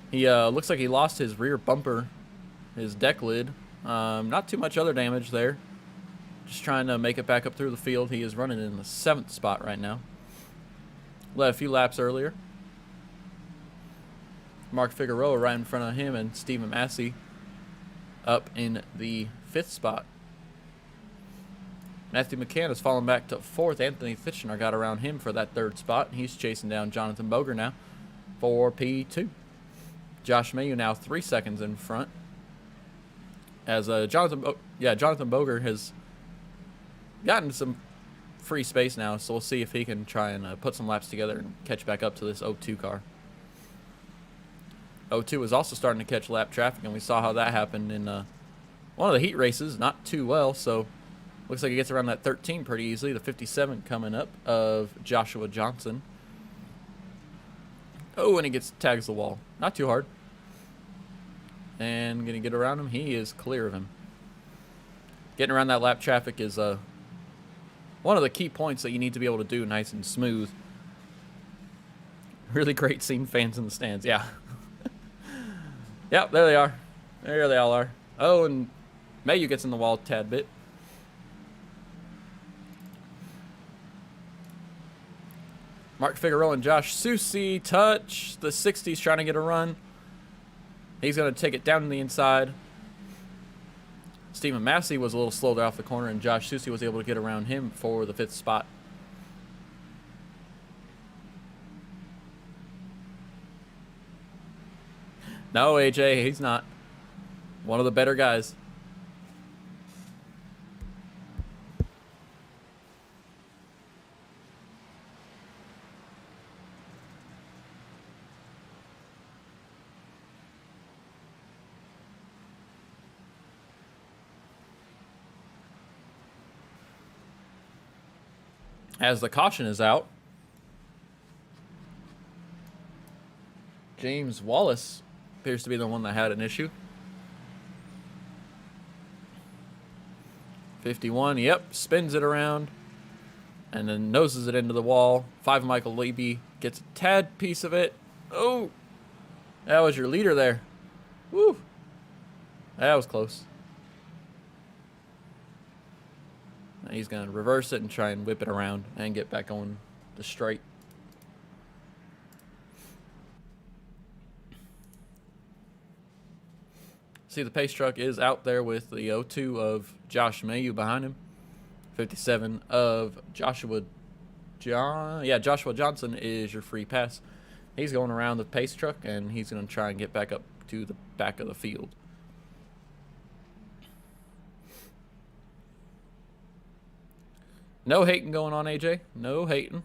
He looks like he lost his rear bumper, his deck lid. Not too much other damage there. Just trying to make it back up through the field. He is running in the 7th spot right now. Led a few laps earlier. Mark Figueroa right in front of him, and Stephen Massey up in the 5th spot. Matthew McCann has fallen back to 4th. Anthony Thitchner got around him for that 3rd spot. He's chasing down Jonathan Boger now for P2. Josh Mayu now 3 seconds in front. As Jonathan Boger has gotten some free space now, so we'll see if he can try and put some laps together and catch back up to this 02 car. 02 is also starting to catch lap traffic, and we saw how that happened in one of the heat races, not too well, so looks like he gets around that 13 pretty easily. The 57 coming up of Joshua Johnson. Oh, and he tags the wall. Not too hard. And going to get around him. He is clear of him. Getting around that lap traffic is one of the key points that you need to be able to do nice and smooth. Really great seeing fans in the stands. Yeah. Yep, there they are. There they all are. Oh, and Mayu gets in the wall a tad bit. Mark Figueroa and Josh Susi touch. The 60's trying to get a run. He's going to take it down to the inside. Stephen Massey was a little slow there off the corner, and Josh Susi was able to get around him for the 5th spot. No, AJ, he's not. One of the better guys. As the caution is out, James Wallace appears to be the one that had an issue. 51, yep, spins it around and then noses it into the wall. 5 Michael Leby gets a tad piece of it. Oh, that was your leader there. Woo, that was close. He's going to reverse it and try and whip it around and get back on the straight. See, the pace truck is out there with the 02 of Josh Mayu behind him. 57 of Joshua Johnson is your free pass. He's going around the pace truck, and he's going to try and get back up to the back of the field. No hating going on, AJ. No hating.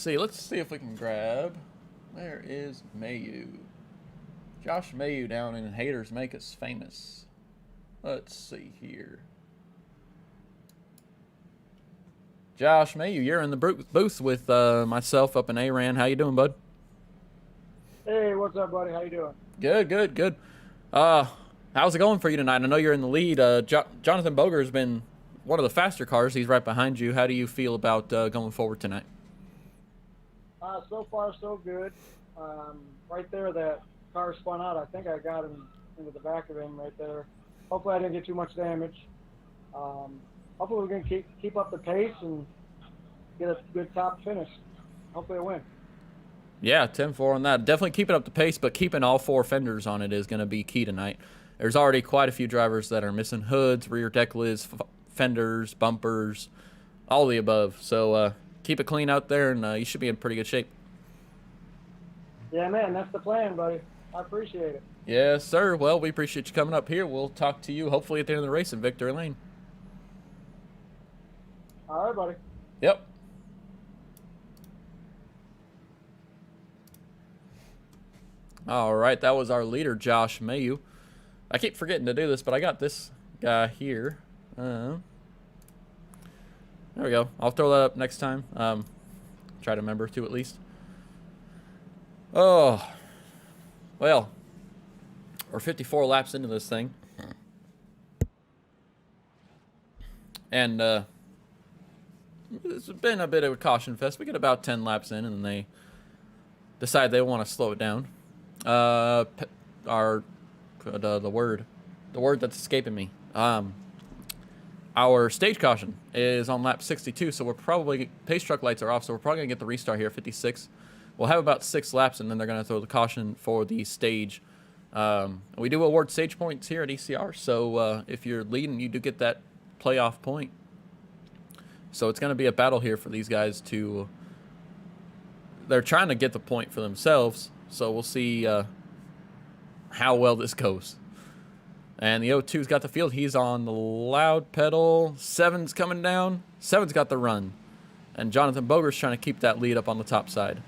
Let's see if we can grab. Where is Mayu? Josh Mayu down in Haters Make Us Famous. Let's see here. Josh Mayu, you're in the booth with myself up in Aran. How you doing, bud? Hey, what's up, buddy? How you doing? Good. How's it going for you tonight? I know you're in the lead. Jonathan Boger has been one of the faster cars. He's right behind you. How do you feel about going forward tonight? So far, so good. Right there, that car spun out. I think I got him into the back of him right there. Hopefully, I didn't get too much damage. Hopefully, we're going to keep up the pace and get a good top finish. Hopefully, a win. Yeah, 10-4 on that. Definitely keeping up the pace, but keeping all 4 fenders on it is going to be key tonight. There's already quite a few drivers that are missing hoods, rear deck lids, fenders, bumpers, all the above. So keep it clean out there, and you should be in pretty good shape. Yeah, man, that's the plan, buddy. I appreciate it. Yes, sir. Well, we appreciate you coming up here. We'll talk to you hopefully at the end of the race in Victory Lane. All right, buddy. Yep. All right, that was our leader, Josh Mayu. I keep forgetting to do this, but I got this guy here. There we go. I'll throw that up next time. Try to remember to at least. Oh, well, we're 54 laps into this thing. And it's been a bit of a caution fest. We get about 10 laps in, and they decide they want to slow it down. The word that's escaping me. Our stage caution is on lap 62, so we're probably, pace truck lights are off, so we're probably gonna get the restart here at 56. We'll have about 6 laps, and then they're gonna throw the caution for the stage. We do award stage points here at ECR, so if you're leading, you do get that playoff point. So it's gonna be a battle here for these guys to. They're trying to get the point for themselves, so we'll see how well this goes. And the 02's got the field. He's on the loud pedal. 7's coming down. 7's got the run. And Jonathan Boger's trying to keep that lead up on the top side.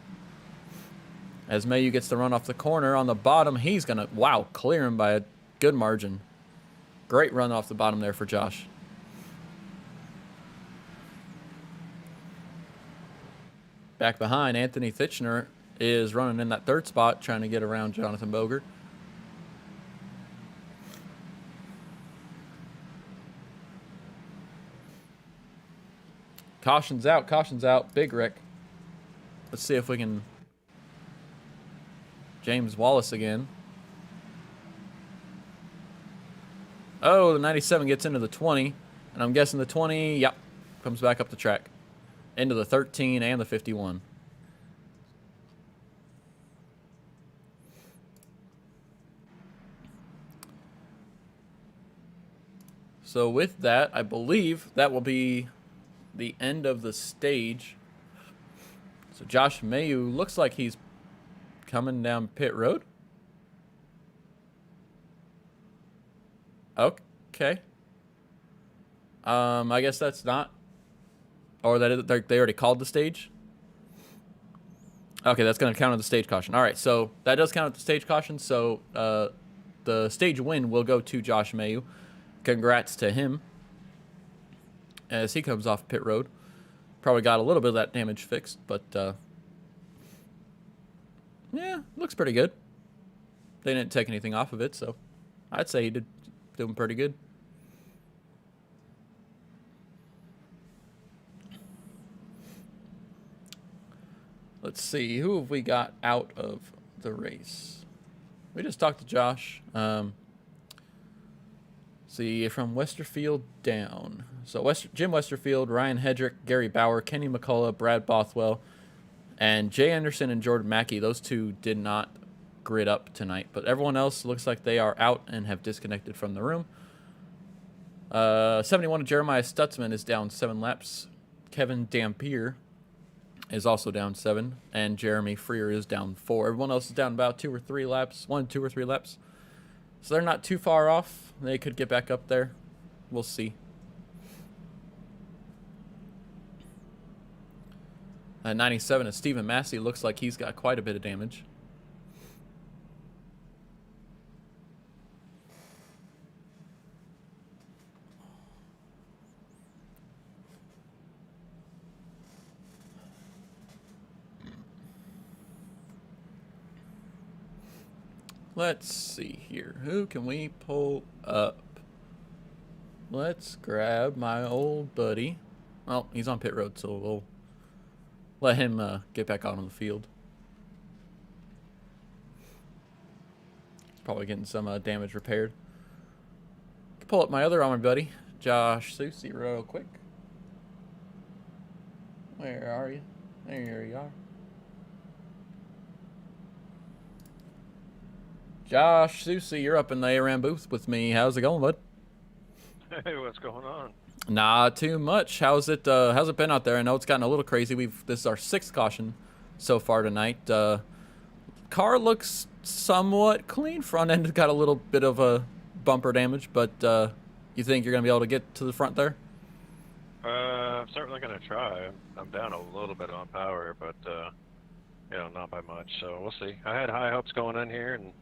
As Mayu gets the run off the corner on the bottom, he's going to, wow, clear him by a good margin. Great run off the bottom there for Josh. Back behind, Anthony Thitchner is running in that 3rd spot, trying to get around Jonathan Boger. Caution's out. Big Rick. Let's see if we can. James Wallace again. Oh, the 97 gets into the 20. And I'm guessing the 20, yep, comes back up the track. Into the 13 and the 51. So with that, I believe that will be the end of the stage. So Josh Mayu looks like he's coming down pit road. Okay. I guess that's not, or that they already called the stage. Okay, that's going to count as the stage caution. All right, so that does count as the stage caution. So the stage win will go to Josh Mayu. Congrats to him as he comes off pit road. Probably got a little bit of that damage fixed, but yeah, looks pretty good. They didn't take anything off of it, so I'd say he did doing pretty good. Let's see, who have we got out of the race? We just talked to Josh. See, from Westerfield down. So Jim Westerfield, Ryan Hedrick, Gary Bauer, Kenny McCullough, Brad Bothwell, and Jay Anderson and Jordan Mackey. Those 2 did not grid up tonight, but everyone else looks like they are out and have disconnected from the room. 71 of Jeremiah Stutzman is down 7 laps. Kevin Dampier is also down 7, and Jeremy Freer is down 4. Everyone else is down about 2 or 3 laps, 2 or 3 laps. So they're not too far off. They could get back up there. We'll see. 97 is Stephen Massey. Looks like he's got quite a bit of damage. Let's see here. Who can we pull up? Let's grab my old buddy. Oh, he's on pit road, so we'll let him get back out on the field. Probably getting some damage repaired. Pull up my other armor buddy, Josh Susie, real quick. Where are you? There you are. Josh Susie, you're up in the ARAM booth with me. How's it going, bud? Hey, what's going on? Not too much. How's it been out there? I know it's gotten a little crazy. This is our 6th caution so far tonight. Car looks somewhat clean. Front end got a little bit of a bumper damage, but you think you're gonna be able to get to the front there? I'm certainly gonna try. I'm down a little bit on power, but you know, not by much. So we'll see. I had high hopes going in here, and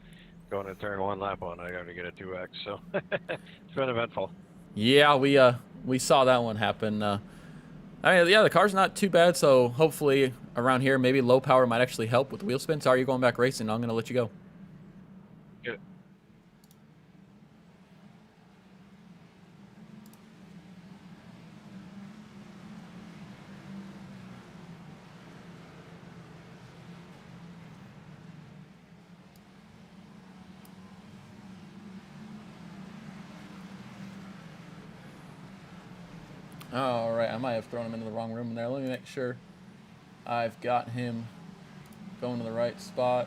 going to turn 1 lap on, I got to get a 2x. So it's been eventful. Yeah, we saw that one happen. I mean, yeah, the car's not too bad. So hopefully around here, maybe low power might actually help with the wheel spin. Sorry, you're going back racing. I'm gonna let you go. Get it. All right, I might have thrown him into the wrong room there. Let me make sure I've got him going to the right spot.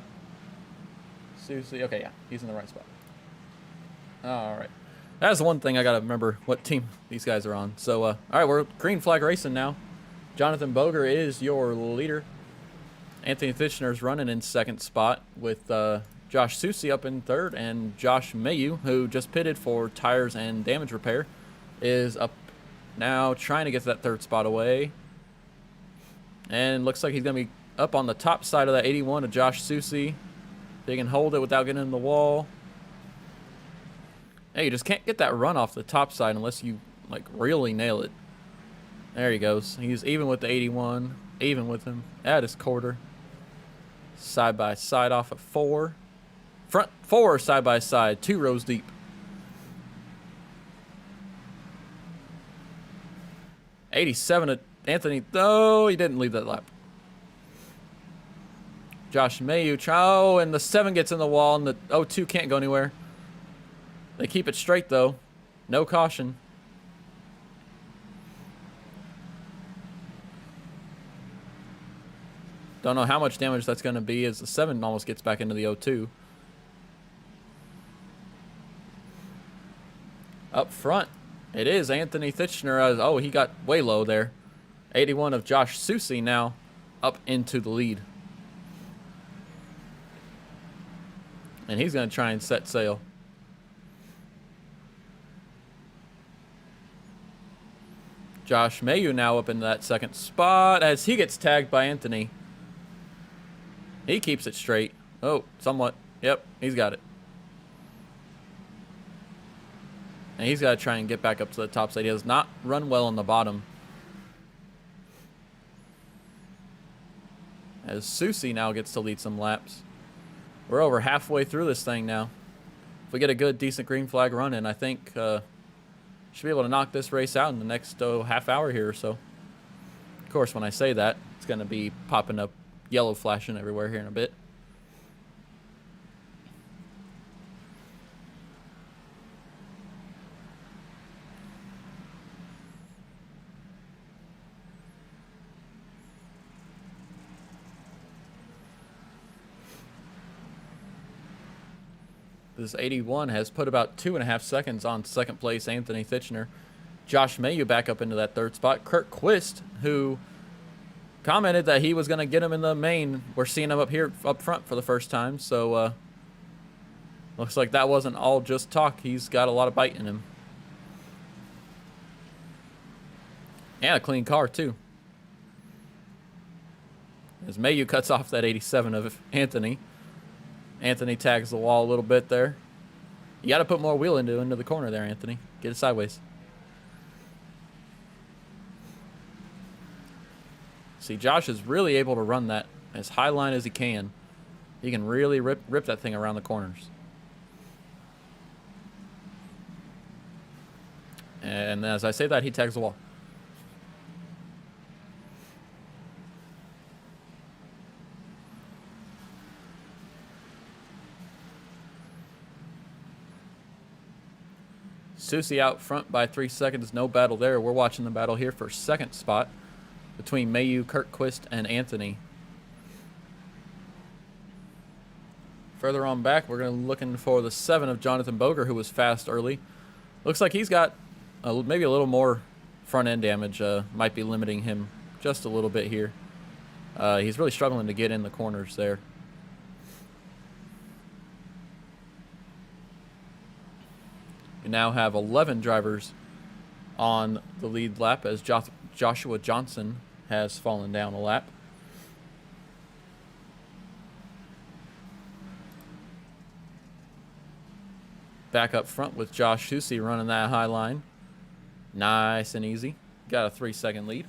Susie, okay, yeah, he's in the right spot. All right, that's the one thing I gotta remember what team these guys are on. So, all right, we're green flag racing now. Jonathan Boger is your leader. Anthony Fitchner's running in 2nd spot with Josh Susie up in 3rd, and Josh Mayu, who just pitted for tires and damage repair, is up now trying to get to that 3rd spot away. And looks like he's going to be up on the top side of that 81 of Josh Susie. They can hold it without getting in the wall. Hey, you just can't get that run off the top side unless you, like, really nail it. There he goes. He's even with the 81. Even with him at his quarter. Side by side off of 4. Front 4 side by side. 2 rows deep. '87 at Anthony. Oh, he didn't leave that lap. Josh Mayu. Oh, and the 7 gets in the wall, and the 02 can't go anywhere. They keep it straight, though. No caution. Don't know how much damage that's going to be as the 7 almost gets back into the 02. Up front, it is Anthony Fitchner. Oh, he got way low there. 81 of Josh Susie now up into the lead. And he's going to try and set sail. Josh Mayu now up in that 2nd spot as he gets tagged by Anthony. He keeps it straight. Oh, somewhat. Yep, he's got it. And he's got to try and get back up to the top side. He does not run well on the bottom. As Susie now gets to lead some laps. We're over halfway through this thing now. If we get a good, decent green flag run in, I think should be able to knock this race out in the next half hour here or so. Of course, when I say that, it's going to be popping up yellow flashing everywhere here in a bit. This 81 has put about 2.5 seconds on 2nd place Anthony Fitchner. Josh Mayu back up into that 3rd spot. Kurt Quist, who commented that he was going to get him in the main. We're seeing him up here up front for the first time. So looks like that wasn't all just talk. He's got a lot of bite in him. And a clean car, too. As Mayu cuts off that 87 of Anthony. Anthony tags the wall a little bit there. You got to put more wheel into the corner there, Anthony. Get it sideways. See, Josh is really able to run that as high line as he can. He can really rip that thing around the corners. And as I say that, he tags the wall. Susie out front by 3 seconds. No battle there. We're watching the battle here for 2nd spot between Mayu, Kurt Quist, and Anthony. Further on back, we're going to looking for the 7 of Jonathan Boger, who was fast early. Looks like he's got maybe a little more front end damage. Might be limiting him just a little bit here. He's really struggling to get in the corners there. We now have 11 drivers on the lead lap as Joshua Johnson has fallen down a lap. Back up front with Josh Hussey running that high line. Nice and easy. Got a 3-second lead.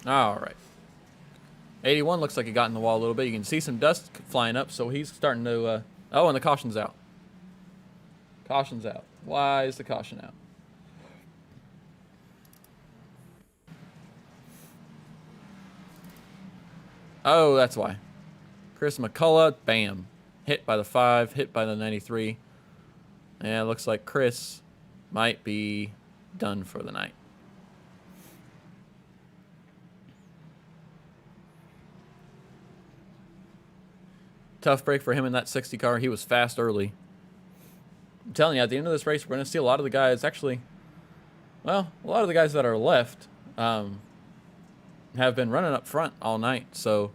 All right. 81 looks like he got in the wall a little bit. You can see some dust flying up, so he's starting to... oh, and the caution's out. Caution's out. Why is the caution out? Oh, that's why. Chris McCullough, bam. Hit by the 5, hit by the 93. And it looks like Chris might be done for the night. Tough break for him in that 60 car. He was fast early. I'm telling you, at the end of this race, we're going to see a lot of the guys actually, well, a lot of the guys that are left have been running up front all night. So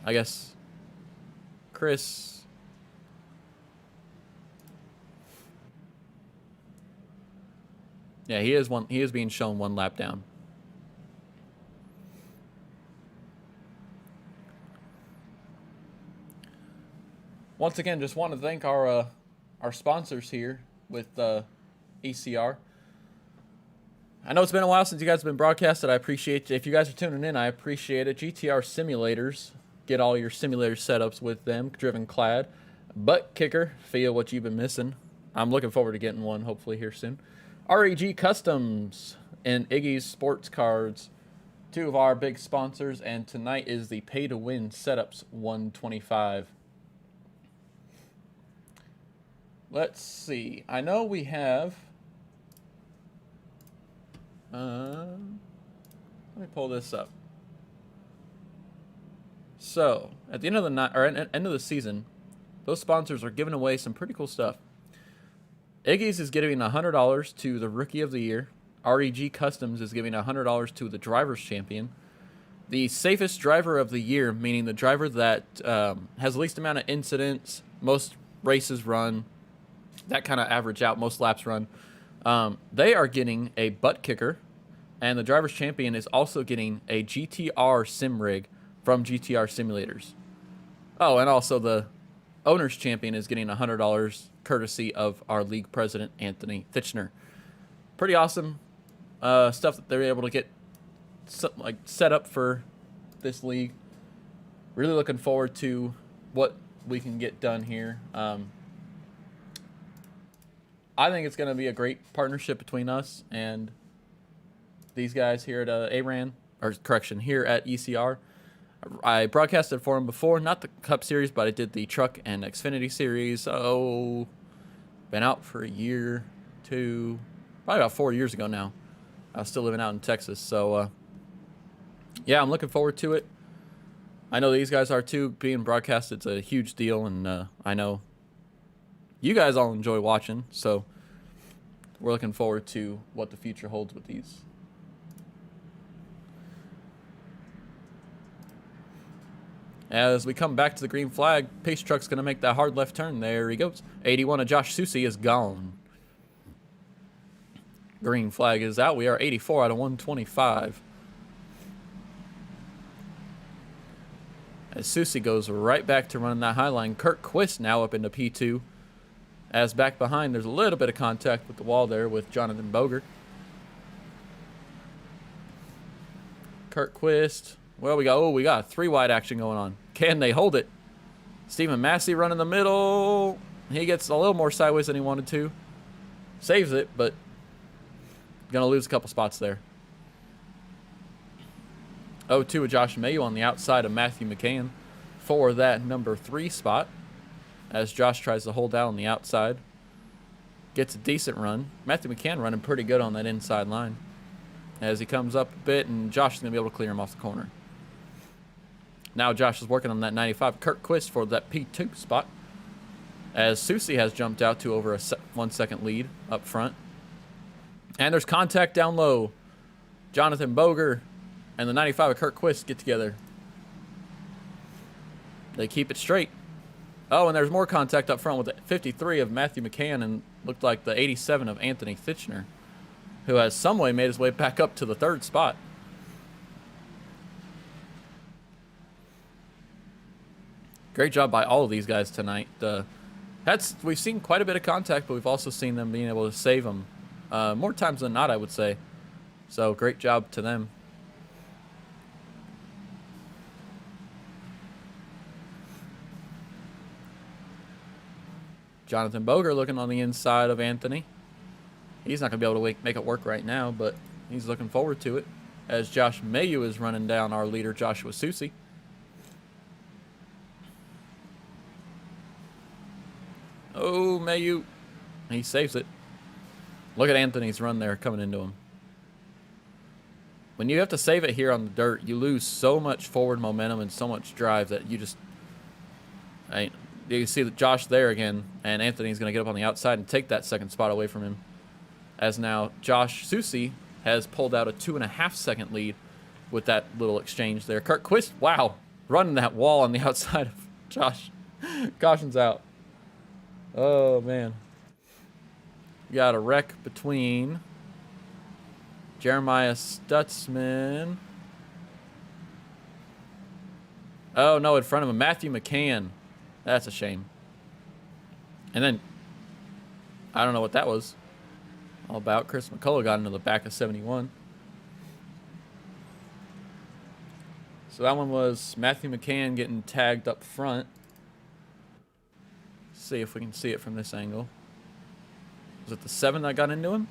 I guess Chris, yeah, he is being shown 1 lap down. Once again, just want to thank our sponsors here with ECR. I know it's been a while since you guys have been broadcasted. I appreciate you. If you guys are tuning in, I appreciate it. GTR Simulators. Get all your simulator setups with them. Driven Clad. Butt Kicker. Feel what you've been missing. I'm looking forward to getting one hopefully here soon. REG Customs and Iggy's Sports Cards. 2 of our big sponsors. And tonight is the Pay to Win Setups 125. Let's see. I know we have... let me pull this up. So, at the end of the night, or at end of the season, those sponsors are giving away some pretty cool stuff. Iggy's is giving $100 to the Rookie of the Year. REG Customs is giving $100 to the Drivers Champion. The Safest Driver of the Year, meaning the driver that has the least amount of incidents, most races run, that kind of average out, most laps run. They are getting a butt kicker, and the Drivers Champion is also getting a GTR Sim Rig from GTR Simulators. Oh, and also the Owners Champion is getting $100 courtesy of our league president, Anthony Fitchner. Pretty awesome stuff that they're able to get set up for this league. Really looking forward to what we can get done here. I think it's going to be a great partnership between us and these guys here at ARAN, or correction, here at ECR. I broadcasted for them before, not the Cup Series, but I did the Truck and Xfinity Series. Oh, been out for a year, 2, probably about 4 years ago now. I was still living out in Texas, so yeah, I'm looking forward to it. I know these guys are too. Being broadcasted, it's a huge deal, and I know you guys all enjoy watching, so we're looking forward to what the future holds with these. As we come back to the green flag, Pace Truck's going to make that hard left turn. There he goes. 81 of Josh Susi is gone. Green flag is out. We are 84 out of 125. As Susi goes right back to running that high line. Kurt Quist now up into P2. As back behind, there's a little bit of contact with the wall there with Jonathan Boger. Kurt Quist. Well, we got a 3-wide action going on. Can they hold it? Stephen Massey running the middle. He gets a little more sideways than he wanted to. Saves it, but gonna lose a couple spots there. 0-2 with Josh Mayo on the outside of Matthew McCann for that number 3 spot. As Josh tries to hold out on the outside. Gets a decent run. Matthew McCann running pretty good on that inside line. As he comes up a bit, and Josh is going to be able to clear him off the corner. Now Josh is working on that 95. Kurt Quist for that P2 spot. As Susie has jumped out to over a 1 second lead up front. And there's contact down low. Jonathan Boger and the 95 of Kurt Quist get together. They keep it straight. Oh, and there's more contact up front with the 53 of Matthew McCann and looked like the 87 of Anthony Thitchner, who has some way made his way back up to the 3rd spot. Great job by all of these guys tonight. We've seen quite a bit of contact, but we've also seen them being able to save them more times than not, I would say. So great job to them. Jonathan Boger looking on the inside of Anthony. He's not going to be able to make it work right now, but he's looking forward to it. As Josh Mayu is running down our leader, Joshua Susie. Oh, Mayu. He saves it. Look at Anthony's run there coming into him. When you have to save it here on the dirt, you lose so much forward momentum and so much drive that you just... You see that Josh there again, and Anthony's going to get up on the outside and take that 2nd spot away from him. As now Josh Susie has pulled out a 2.5 second lead with that little exchange there. Kurt Quist, wow, running that wall on the outside of Josh. Caution's out. Oh, man. You got a wreck between Jeremiah Stutzman. Oh, no, in front of him, Matthew McCann. That's a shame. And then, I don't know what that was all about. Chris McCullough got into the back of 71. So that one was Matthew McCann getting tagged up front. Let's see if we can see it from this angle. Was it the 7 that got into him?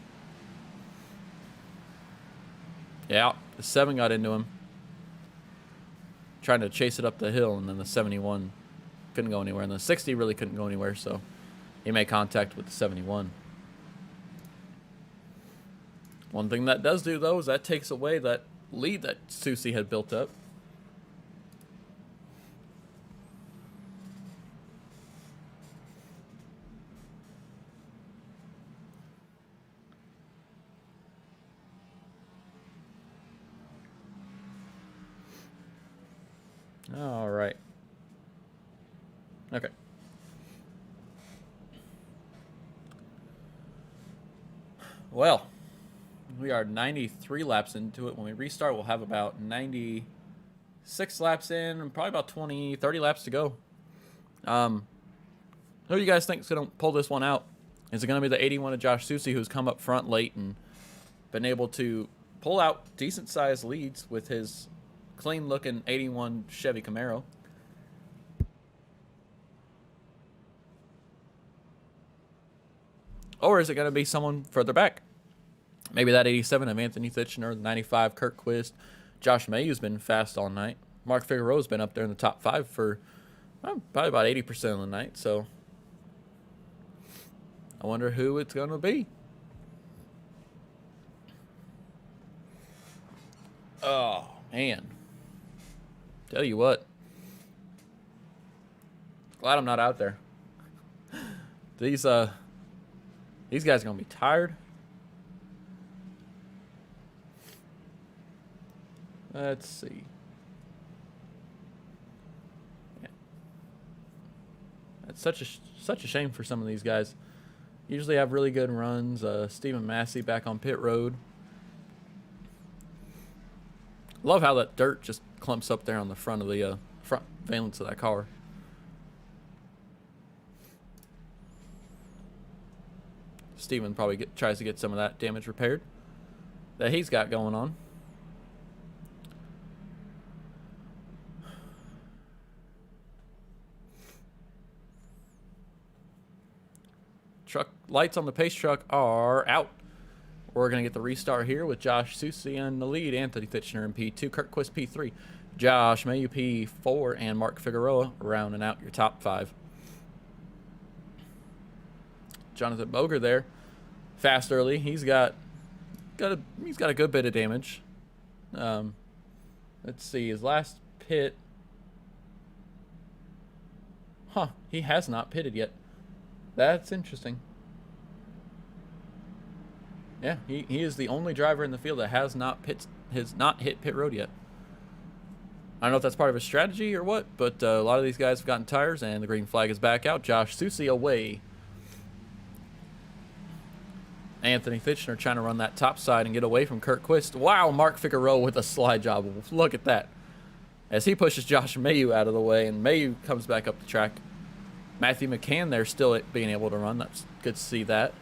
Yeah, the 7 got into him. Trying to chase it up the hill, and then the 71 couldn't go anywhere. And the 60 really couldn't go anywhere, so he made contact with the 71. One thing that does do, though, is that takes away that lead that Susie had built up. All right. Okay. Well, we are 93 laps into it. When we restart, we'll have about 96 laps in and probably about 20, 30 laps to go. Who do you guys think is going to pull this one out? Is it going to be the 81 of Josh Susie, who's come up front late and been able to pull out decent-sized leads with his clean-looking 81 Chevy Camaro? Or is it going to be someone further back? Maybe that 87 of Anthony Thitchner, the 95 Kurt Quist. Josh Mayhew's been fast all night. Mark Figueroa's been up there in the top 5 for probably about 80% of the night. So I wonder who it's going to be. Oh, man. Tell you what. Glad I'm not out there. These guys are going to be tired. Let's see. Yeah. That's such a shame for some of these guys. Usually have really good runs. Stephen Massey back on pit road. Love how that dirt just clumps up there on the front of the front valence of that car. Steven probably tries to get some of that damage repaired that he's got going on. Truck lights on the pace truck are out. we're going to get the restart here with Josh Susi in the lead, Anthony Fitchner in P2, Kurt Quist P3, Josh Mayu P4, and Mark Figueroa rounding out your top 5. Jonathan Boger there, fast early. He's got a good bit of damage. Let's see, his last pit. Huh, he has not pitted yet. That's interesting. Yeah, he is the only driver in the field that has not hit pit road yet. I don't know if that's part of his strategy or what, but a lot of these guys have gotten tires, and the green flag is back out. Josh Susi away. Anthony Fitchner trying to run that top side and get away from Kurt Quist. Wow, Mark Figueroa with a slide job. Look at that. As he pushes Josh Mayu out of the way, and Mayu comes back up the track. Matthew McCann there still being able to run. That's good to see that.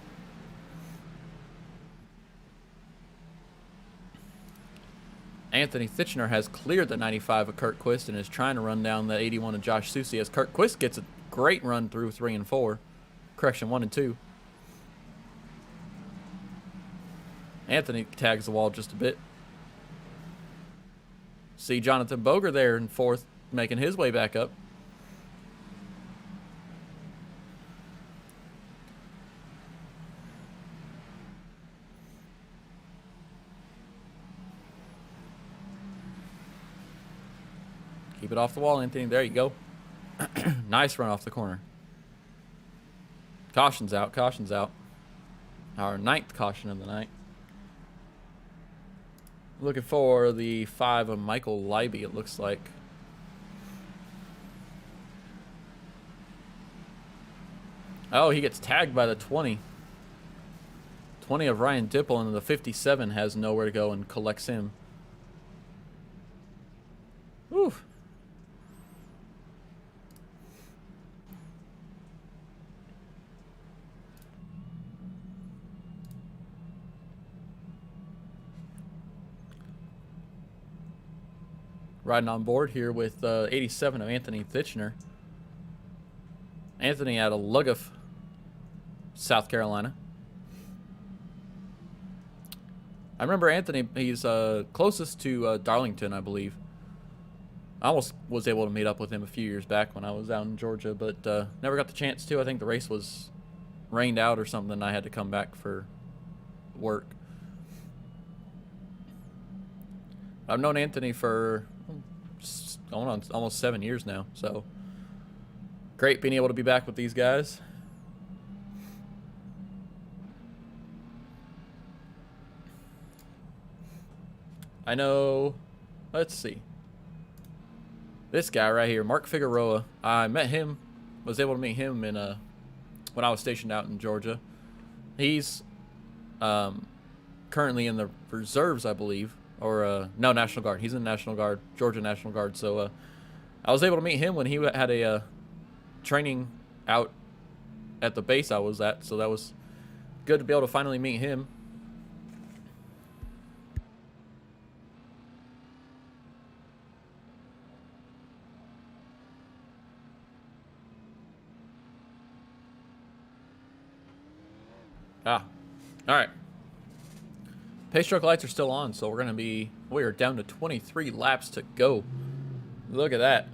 Anthony Fitchner has cleared the 95 of Kurt Quist and is trying to run down the 81 of Josh Susi as Kurt Quist gets a great run through 3 and 4. Correction, 1 and 2. Anthony tags the wall just a bit. See Jonathan Boger there in 4th, making his way back up. Keep it off the wall, Anthony. There you go. Nice run off the corner. Caution's out. Caution's out. Our 9th caution of the night. Looking for the 5 of Michael Leiby, it looks like. Oh, he gets tagged by the 20. 20 of Ryan Dipple, and the 57 has nowhere to go and collects him. Oof. Riding on board here with 87 of Anthony Fitchner. Anthony out of Lugoff, South Carolina. I remember Anthony, he's closest to Darlington, I believe. I almost was able to meet up with him a few years back when I was out in Georgia, but never got the chance to. I think the race was rained out or something, and I had to come back for work. I've known Anthony for going on almost 7 years now, so great being able to be back with these guys. I know, let's see, this guy right here, Mark Figueroa. I met him, was able to meet him in when I was stationed out in Georgia. He's currently in the reserves, I believe. Or, no, National Guard. He's in the National Guard, Georgia National Guard. So, I was able to meet him when he had a training out at the base I was at. So, that was good to be able to finally meet him. All right. Pace truck lights are still on, so we are down to 23 laps to go. Look at that.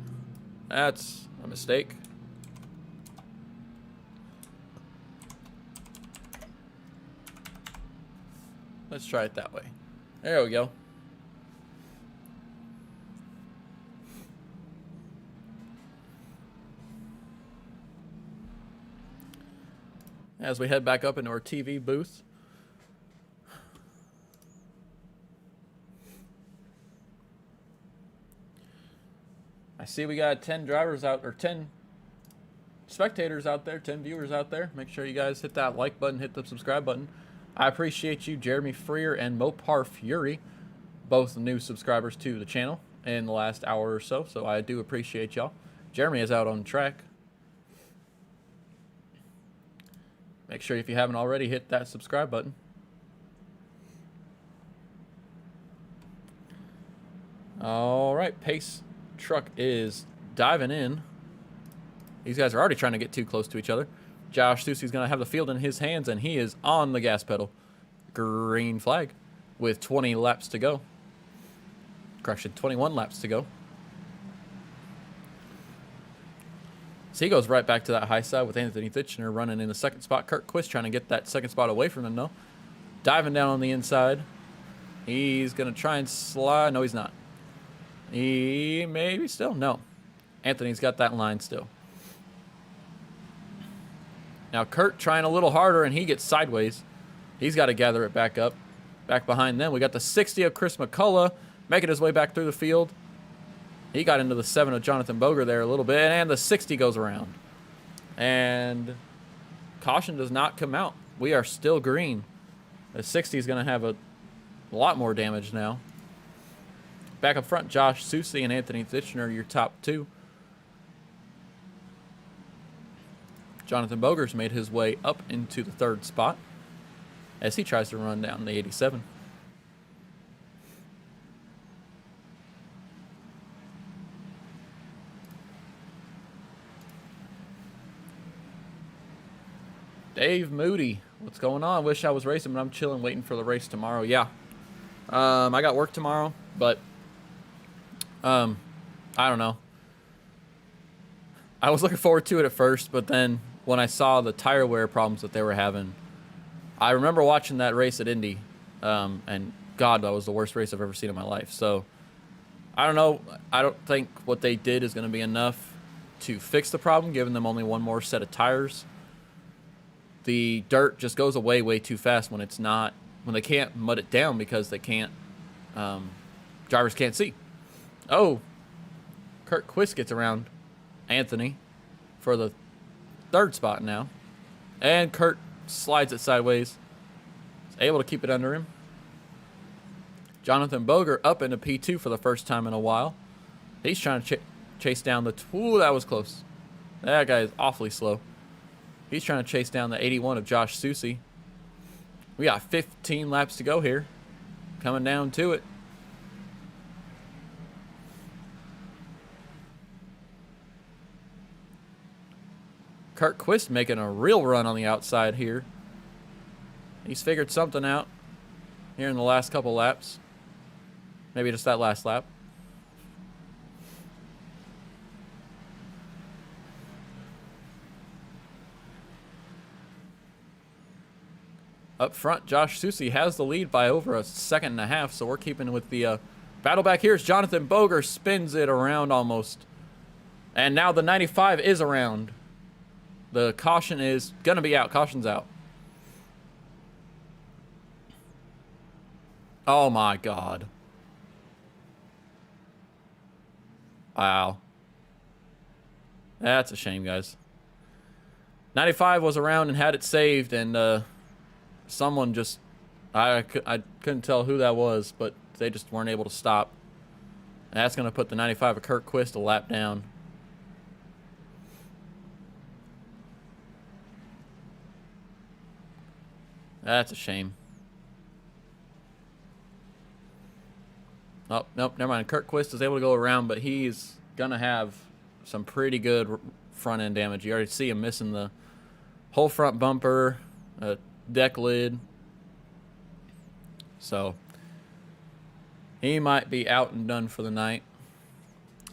That's a mistake. Let's try it that way. There we go. As we head back up into our TV booth. I see we got 10 drivers out, or 10 spectators out there, 10 viewers out there. Make sure you guys hit that like button, hit the subscribe button. I appreciate you, Jeremy Freer and Mopar Fury, both new subscribers to the channel in the last hour or so. So I do appreciate y'all. Jeremy is out on track. Make sure if you haven't already, hit that subscribe button. All right, pace truck is diving in. These guys are already trying to get too close to each other. Josh Susi's going to have the field in his hands, and he is on the gas pedal. green flag with 20 laps to go. Correction, 21 laps to go. So he goes right back to that high side with Anthony Titchener running in the second spot. Kurt Quist trying to get that second spot away from him, though. Diving down on the inside. He's going to try and slide. No, he's not. He maybe still. No. Anthony's got that line still. Now Kurt trying a little harder, and he gets sideways. He's got to gather it back up. Back behind them, we got the 60 of Chris McCullough making his way back through the field. He got into the 7 of Jonathan Boger there a little bit, and the 60 goes around. And caution does not come out. We are still green. The 60 is going to have a lot more damage now. Back up front, Josh Susie and Anthony Titchener, your top two. Jonathan Boger's made his way up into the third spot as he tries to run down the 87. Dave Moody, what's going on? Wish I was racing, but I'm chilling, waiting for the race tomorrow. Yeah, I got work tomorrow, but I don't know. I was looking forward to it at first, but then when I saw the tire wear problems that they were having, I remember watching that race at Indy, and God, that was the worst race I've ever seen in my life. So I don't know. I don't think what they did is going to be enough to fix the problem, giving them only one more set of tires. The dirt just goes away way too fast when it's not, when they can't mud it down because they can't, drivers can't see. Oh, Kurt Quist gets around Anthony for the third spot now. And Kurt slides it sideways. He's able to keep it under him. Jonathan Boger up into P2 for the first time in a while. He's trying to chase down the... Ooh, that was close. That guy is awfully slow. He's trying to chase down the 81 of Josh Susie. We got 15 laps to go here. Coming down to it. Kurt Quist making a real run on the outside here. He's figured something out here in the last couple laps. Maybe just that last lap. Up front, Josh Susie has the lead by over a second and a half, so we're keeping with the battle back here as Jonathan Boger spins it around almost. And now the 95 is around. The caution is going to be out. Caution's out. Oh, my God. Wow. That's a shame, guys. 95 was around and had it saved, and someone just... I couldn't tell who that was, but they just weren't able to stop. And that's going to put the 95 of Kurt Quist a lap down. That's a shame. Oh, nope, never mind. Kurt Quist is able to go around, but he's going to have some pretty good front-end damage. You already see him missing the whole front bumper, deck lid. So, he might be out and done for the night.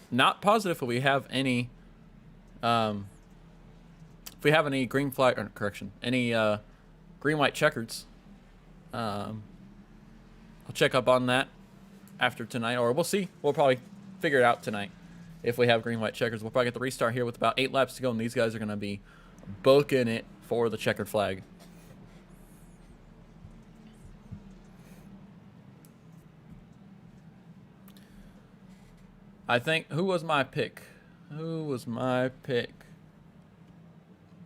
Not positive if we have any... if we have any green flag... Or, correction. Any... green-white checkers. I'll check up on that after tonight, or we'll see. We'll probably figure it out tonight if we have green-white checkers. We'll probably get the restart here with about 8 laps to go, and these guys are going to be booking it for the checkered flag. I think, who was my pick? Who was my pick?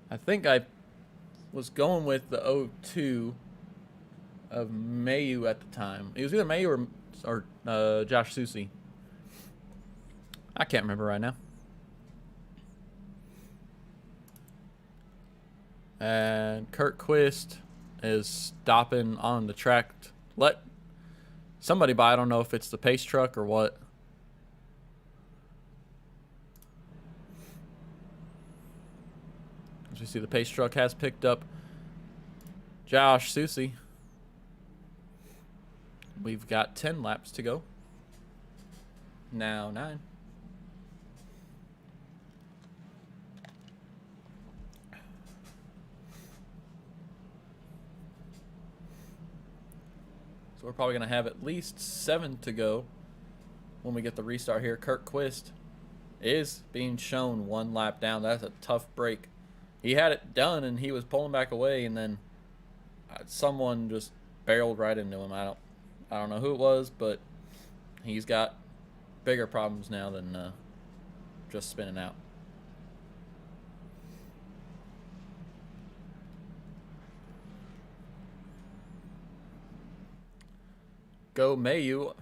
I think I was going with the 02 of Mayu at the time. It was either Mayu or Josh Susie. I can't remember right now. And Kurt Quist is stopping on the track. Let somebody by. I don't know if it's the pace truck or what. As you see, the pace truck has picked up Josh Susie. We've got 10 laps to go. Now 9. So we're probably going to have at least 7 to go when we get the restart here. Kurt Quist is being shown 1 lap down. That's a tough break. He had it done and he was pulling back away, and then someone just barreled right into him. I don't know who it was, but he's got bigger problems now than just spinning out. Go Mayu.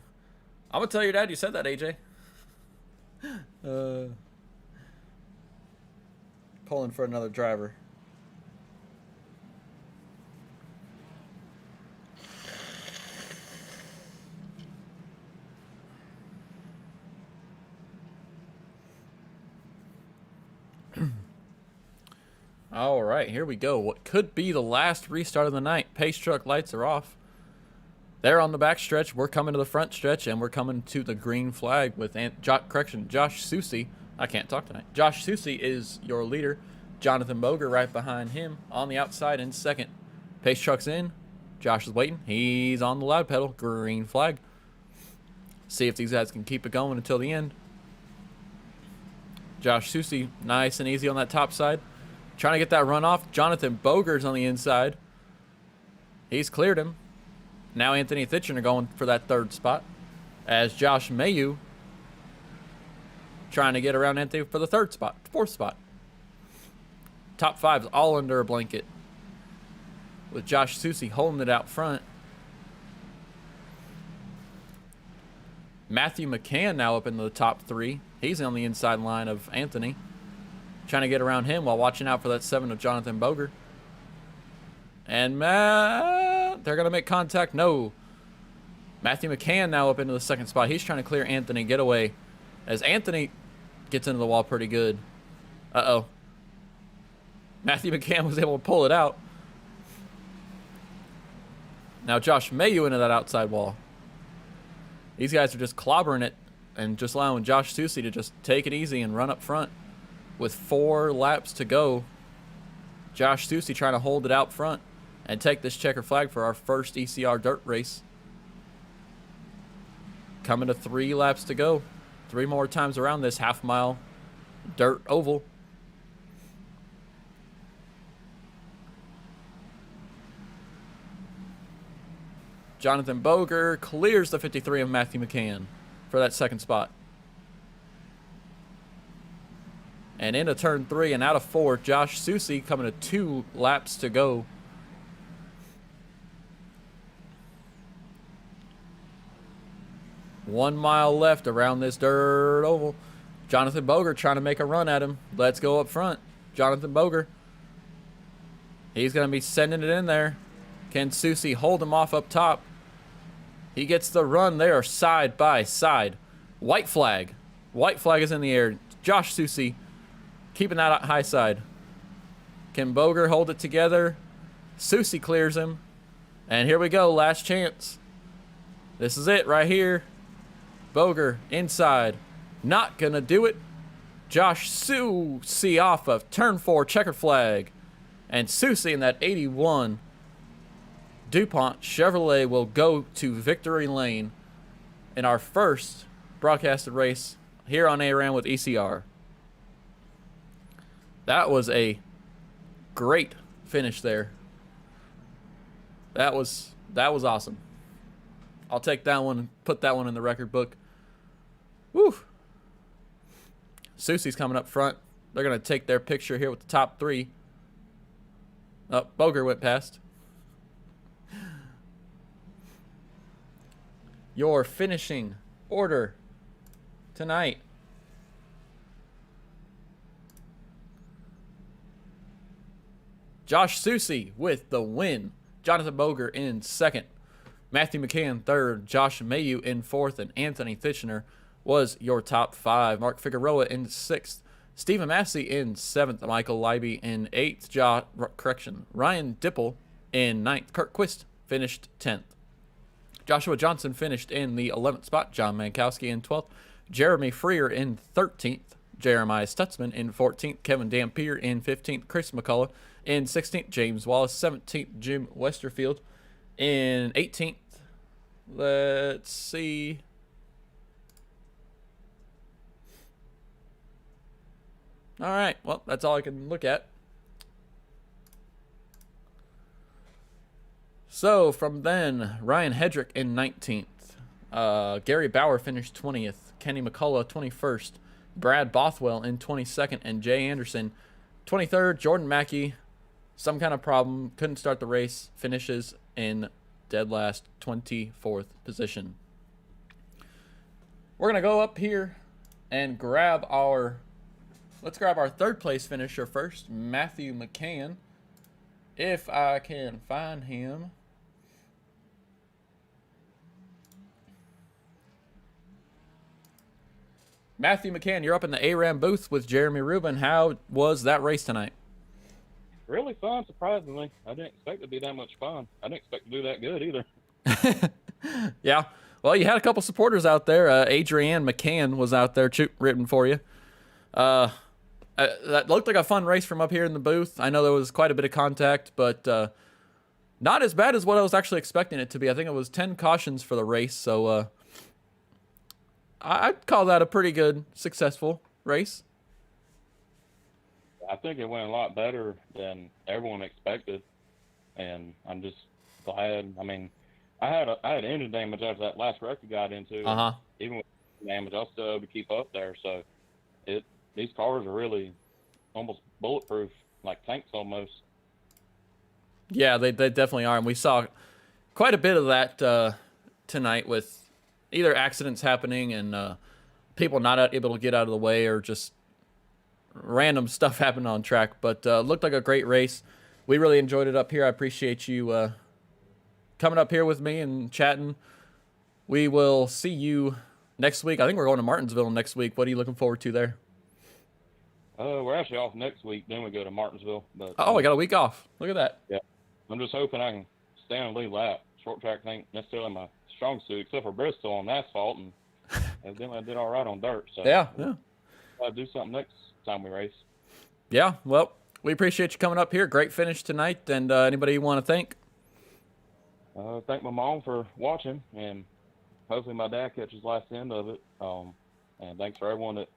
I'm gonna tell your dad you said that, AJ. Pulling for another driver. All right, here we go. What could be the last restart of the night. Pace truck lights are off. They're on the back stretch. We're coming to the front stretch, and we're coming to the green flag with Josh Susie. I can't talk tonight. Josh Susie is your leader. Jonathan Boger right behind him on the outside in second. Pace truck's in. Josh is waiting. He's on the loud pedal. Green flag. See if these guys can keep it going until the end. Josh Susie, nice and easy on that top side. Trying to get that run off. Jonathan Boger's on the inside. He's cleared him. Now Anthony Thitchener going for that 3rd spot, as Josh Mayu trying to get around Anthony for the 3rd spot, 4th spot. Top 5's all under a blanket, with Josh Susie holding it out front. Matthew McCann now up in the top 3. He's on the inside line of Anthony, trying to get around him while watching out for that 7 of Jonathan Boger. And they're going to make contact. No. Matthew McCann now up into the 2nd spot. He's trying to clear Anthony getaway, as Anthony gets into the wall pretty good. Uh-oh. Matthew McCann was able to pull it out. Now Josh Mayu into that outside wall. These guys are just clobbering it and just allowing Josh Susie to just take it easy and run up front. With 4 laps to go, Josh Susie trying to hold it out front and take this checker flag for our first ECR dirt race. Coming to 3 laps to go. 3 more times around this half-mile dirt oval. Jonathan Boger clears the 53 of Matthew McCann for that 2nd spot. And into turn 3 and out of 4, Josh Susie coming to 2 laps to go. One mile left around this dirt oval. Jonathan Boger trying to make a run at him. Let's go up front. Jonathan Boger. He's going to be sending it in there. Can Susie hold him off up top? He gets the run there side by side. White flag. White flag is in the air. Josh Susie keeping that high side. Can Boger hold it together? Susie clears him. And here we go. Last chance. This is it right here. Boger inside. Not going to do it. Josh Susie off of turn 4 checkered flag. And Susie in that 81 DuPont Chevrolet will go to victory lane in our first broadcasted race here on ARAM with ECR. That was a great finish there. That was awesome. I'll take that one and put that one in the record book. Woo! Susie's coming up front. They're going to take their picture here with the top 3. Oh, Boger went past. Your finishing order tonight. Josh Susie with the win. Jonathan Boger in 2nd. Matthew McCann 3rd. Josh Mayu in 4th. And Anthony Thitchener was your top 5. Mark Figueroa in 6th. Stephen Massey in 7th. Michael Leiby in 8th. Ryan Dipple in 9th. Kurt Quist finished 10th. Joshua Johnson finished in the 11th spot. John Mankowski in 12th. Jeremy Freer in 13th. Jeremiah Stutzman in 14th. Kevin Dampier in 15th. Chris McCullough in 16th. James Wallace 17th. Jim Westerfield in 18th. Let's see. All right. Well, that's all I can look at. So from then, Ryan Hedrick in 19th. Gary Bauer finished 20th. Kenny McCullough 21st. Brad Bothwell in 22nd. And Jay Anderson 23rd. Jordan Mackey, some kind of problem, couldn't start the race, finishes in dead last, 24th position. We're going to go up here and grab our... Let's grab our third place finisher first, Matthew McCann. If I can find him. Matthew McCann, you're up in the ARAM booth with Jeremy Rubin. How was that race tonight? Really fun, surprisingly. I didn't expect it to be that much fun. I didn't expect to do that good either. Yeah. Well, you had a couple supporters out there. Adrienne McCann was out there rooting for you. That looked like a fun race from up here in the booth. I know there was quite a bit of contact, but not as bad as what I was actually expecting it to be. I think it was 10 cautions for the race, so I'd call that a pretty good, successful race. I think it went a lot better than everyone expected, and I'm just glad. I mean, I had engine damage after that last wreck we got into. Even with damage, I was still able to keep up there, so these cars are really almost bulletproof, like tanks almost. Yeah, they definitely are. And we saw quite a bit of that tonight with either accidents happening and people not able to get out of the way or just random stuff happening on track. But looked like a great race. We really enjoyed it up here. I appreciate you coming up here with me and chatting. We will see you next week. I think we're going to Martinsville next week. What are you looking forward to there? We're actually off next week. Then we go to Martinsville. But Oh, I got a week off. Look at that. Yeah, I'm just hoping I can stay on the lead lap. Short track ain't necessarily my strong suit, except for Bristol on asphalt, and evidently I did all right on dirt. So Yeah. I'll do something next time we race. Yeah, well, we appreciate you coming up here. Great finish tonight. And anybody you want to thank? Thank my mom for watching, and hopefully my dad catches last end of it. And thanks for everyone that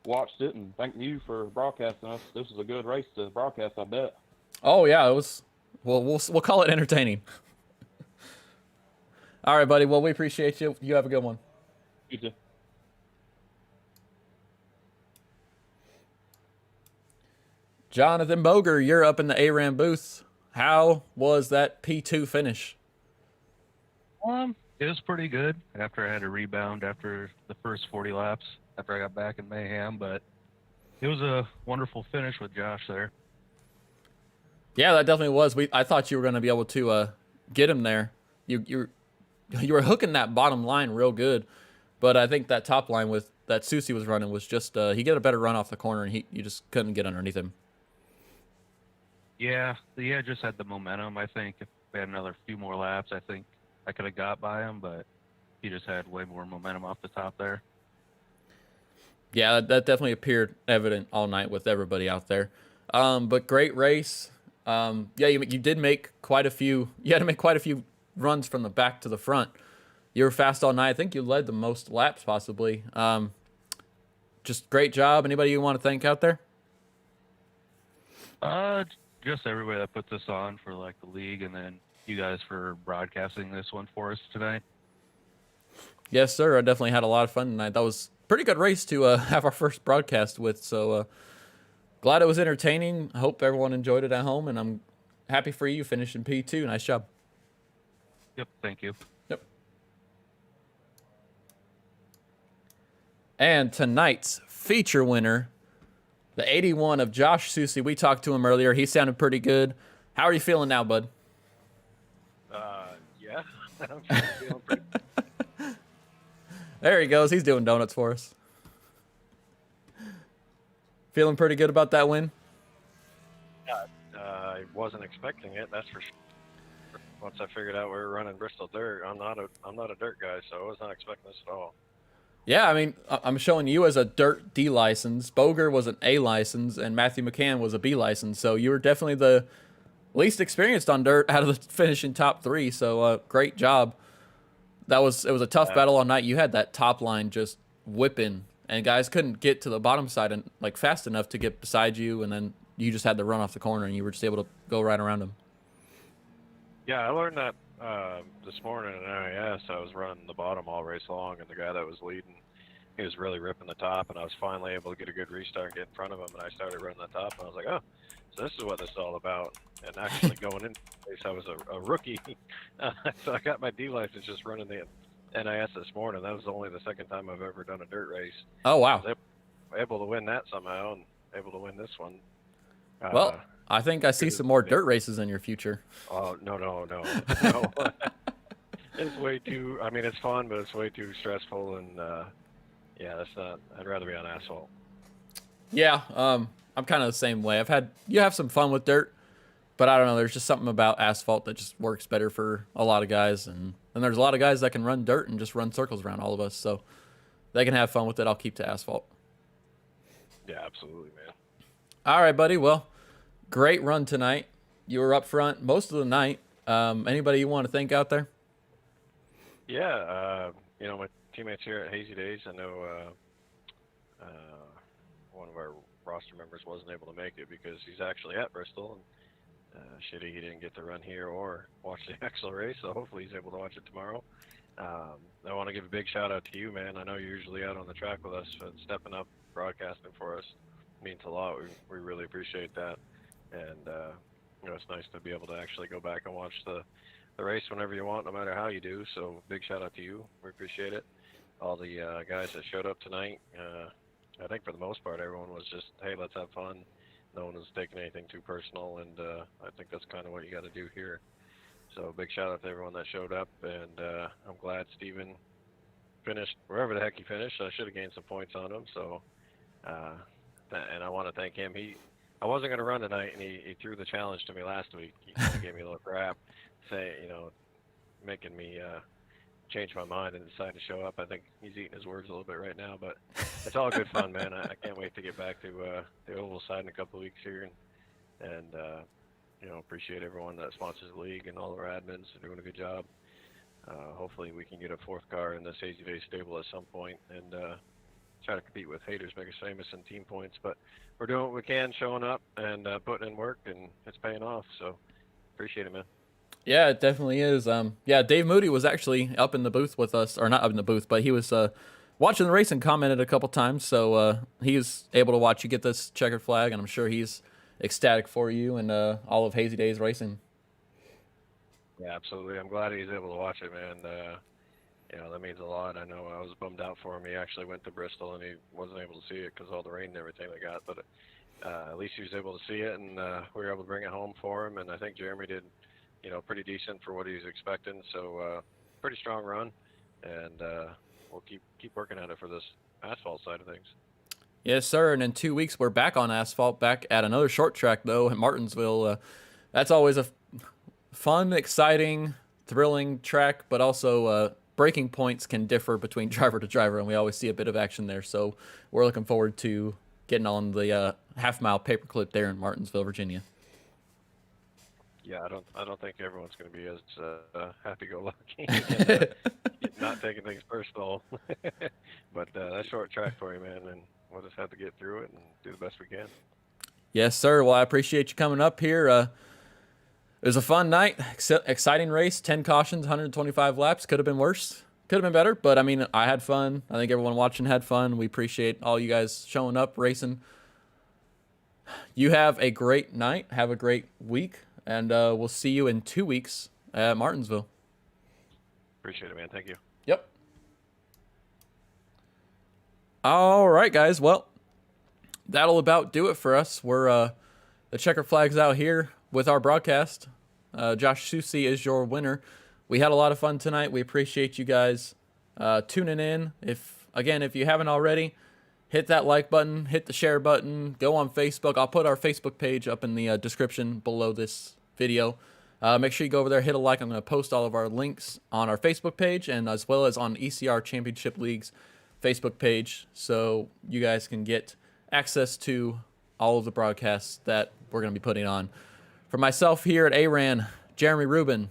watched it, and thank you for broadcasting us. This was a good race to broadcast, I bet. Oh yeah, it was. Well, we'll call it entertaining. All right, buddy. Well, we appreciate you. You have a good one. You too. Jonathan Boger, you're up in the ARAM booth. How was that P2 finish? It was pretty good after I had a rebound after the first 40 laps after I got back in Mayhem, but it was a wonderful finish with Josh there. Yeah, that definitely was. I thought you were going to be able to get him there. You were hooking that bottom line real good, but I think that top line with that Susie was running was just he got a better run off the corner, and you just couldn't get underneath him. Yeah, just had the momentum. I think if we had another few more laps, I think I could have got by him, but he just had way more momentum off the top there. Yeah, that definitely appeared evident all night with everybody out there. But great race. Yeah, you did make quite a few. You had to make quite a few runs from the back to the front. You were fast all night. I think you led the most laps possibly. Just great job. Anybody you want to thank out there? Just everybody that put this on for like the league, and then you guys for broadcasting this one for us tonight. Yes, sir. I definitely had a lot of fun tonight. That was a pretty good race to have our first broadcast with. So glad it was entertaining. I hope everyone enjoyed it at home, and I'm happy for you finishing P2. Nice job. Yep, thank you. Yep. And tonight's feature winner, the 81 of Josh Susie. We talked to him earlier. He sounded pretty good. How are you feeling now, bud? Yeah, I'm feeling pretty. There he goes. He's doing donuts for us. Feeling pretty good about that win? I wasn't expecting it, that's for sure. once I figured out we were running Bristol dirt, I'm not a dirt guy, so I was not expecting this at all. Yeah, I mean, I'm showing you as a dirt D license. Boger was an A license, and Matthew McCann was a B license. So you were definitely the least experienced on dirt out of the finishing top 3. So great job. It was a tough battle all night. You had that top line just whipping, and guys couldn't get to the bottom side and like fast enough to get beside you, and then you just had to run off the corner, and you were just able to go right around them. Yeah, I learned that this morning in NIS. I was running the bottom all race long, and the guy that was leading, he was really ripping the top, and I was finally able to get a good restart and get in front of him, and I started running the top, and I was like, oh, so this is what this is all about. And actually going into the race, I was a rookie, so I got my D license just running the NIS this morning. That was only the second time I've ever done a dirt race. Oh, wow. I was able to win that somehow, and able to win this one. Well, I think I see some more dirt races in your future. Oh, no. It's way too, I mean, it's fun, but it's way too stressful, and yeah, that's not, I'd rather be on asphalt. Yeah, I'm kind of the same way. You have some fun with dirt, but I don't know, there's just something about asphalt that just works better for a lot of guys, and there's a lot of guys that can run dirt and just run circles around all of us, so they can have fun with it. I'll keep to asphalt. Yeah, absolutely, man. All right, buddy. Well, great run tonight. You were up front most of the night. Anybody you want to thank out there? Yeah, my teammates here at Hazy Days. I know one of our roster members wasn't able to make it because he's actually at Bristol. And shitty he didn't get to run here or watch the Axle race, so hopefully he's able to watch it tomorrow. I want to give a big shout out to you, man. I know you're usually out on the track with us, but stepping up, broadcasting for us means a lot. We really appreciate that. And it's nice to be able to actually go back and watch the race whenever you want, no matter how you do. So big shout out to you. We appreciate it. All the guys that showed up tonight, I think for the most part, everyone was just, hey, let's have fun. No one was taking anything too personal, and I think that's kind of what you got to do here. So big shout out to everyone that showed up, and I'm glad Steven finished wherever the heck he finished. I should have gained some points on him. So, and I want to thank him. I wasn't going to run tonight, and he threw the challenge to me last week. He kind of gave me a little crap, making me change my mind and decide to show up. I think he's eating his words a little bit right now, but it's all good fun, man. I can't wait to get back to the oval side in a couple of weeks here, and appreciate everyone that sponsors the league and all our admins are doing a good job. Hopefully we can get a fourth car in this Hazy Day stable at some point and try to compete with Haters Make Us Famous in team points, but we're doing what we can, showing up and putting in work, and it's paying off, so appreciate it, man. Yeah, it definitely is. Dave Moody was actually up in the booth with us, or not up in the booth, but he was watching the race and commented a couple times, so he was able to watch you get this checkered flag, and I'm sure he's ecstatic for you and all of Hazy Days racing. Yeah, absolutely. I'm glad he's able to watch it, man. That means a lot. I know I was bummed out for him. He actually went to Bristol, and he wasn't able to see it because of all the rain and everything they got, but at least he was able to see it, and we were able to bring it home for him, and I think Jeremy did pretty decent for what he was expecting. So pretty strong run, and we'll keep working at it for this asphalt side of things. Yes, sir. And in 2 weeks, we're back on asphalt, back at another short track, though, in Martinsville. That's always a fun, exciting, thrilling track, but also breaking points can differ between driver to driver, and we always see a bit of action there. So we're looking forward to getting on the half-mile paperclip there in Martinsville, Virginia. Yeah, I don't think everyone's going to be as happy-go-lucky and not taking things personal. But that's short track for you, man, and we'll just have to get through it and do the best we can. Yes, sir. Well, I appreciate you coming up here. It was a fun night, exciting race, 10 cautions, 125 laps. Could have been worse, could have been better, but I mean, I had fun. I think everyone watching had fun. We appreciate all you guys showing up, racing. You have a great night. Have a great week. And we'll see you in 2 weeks at Martinsville. Appreciate it, man. Thank you. Yep. All right, guys. Well, that'll about do it for us. We're the checker flag's out here with our broadcast. Josh Susi is your winner. We had a lot of fun tonight. We appreciate you guys tuning in. If you haven't already, hit that like button, hit the share button, go on Facebook. I'll put our Facebook page up in the description below this video. Make sure you go over there, hit a like. I'm going to post all of our links on our Facebook page and as well as on ECR Championship League's Facebook page, so you guys can get access to all of the broadcasts that we're going to be putting on. For myself here at ARAN, Jeremy Rubin,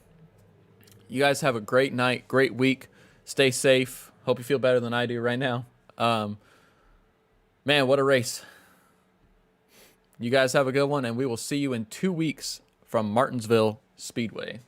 you guys have a great night, great week. Stay safe. Hope you feel better than I do right now. Man, what a race. You guys have a good one, and we will see you in 2 weeks from Martinsville Speedway.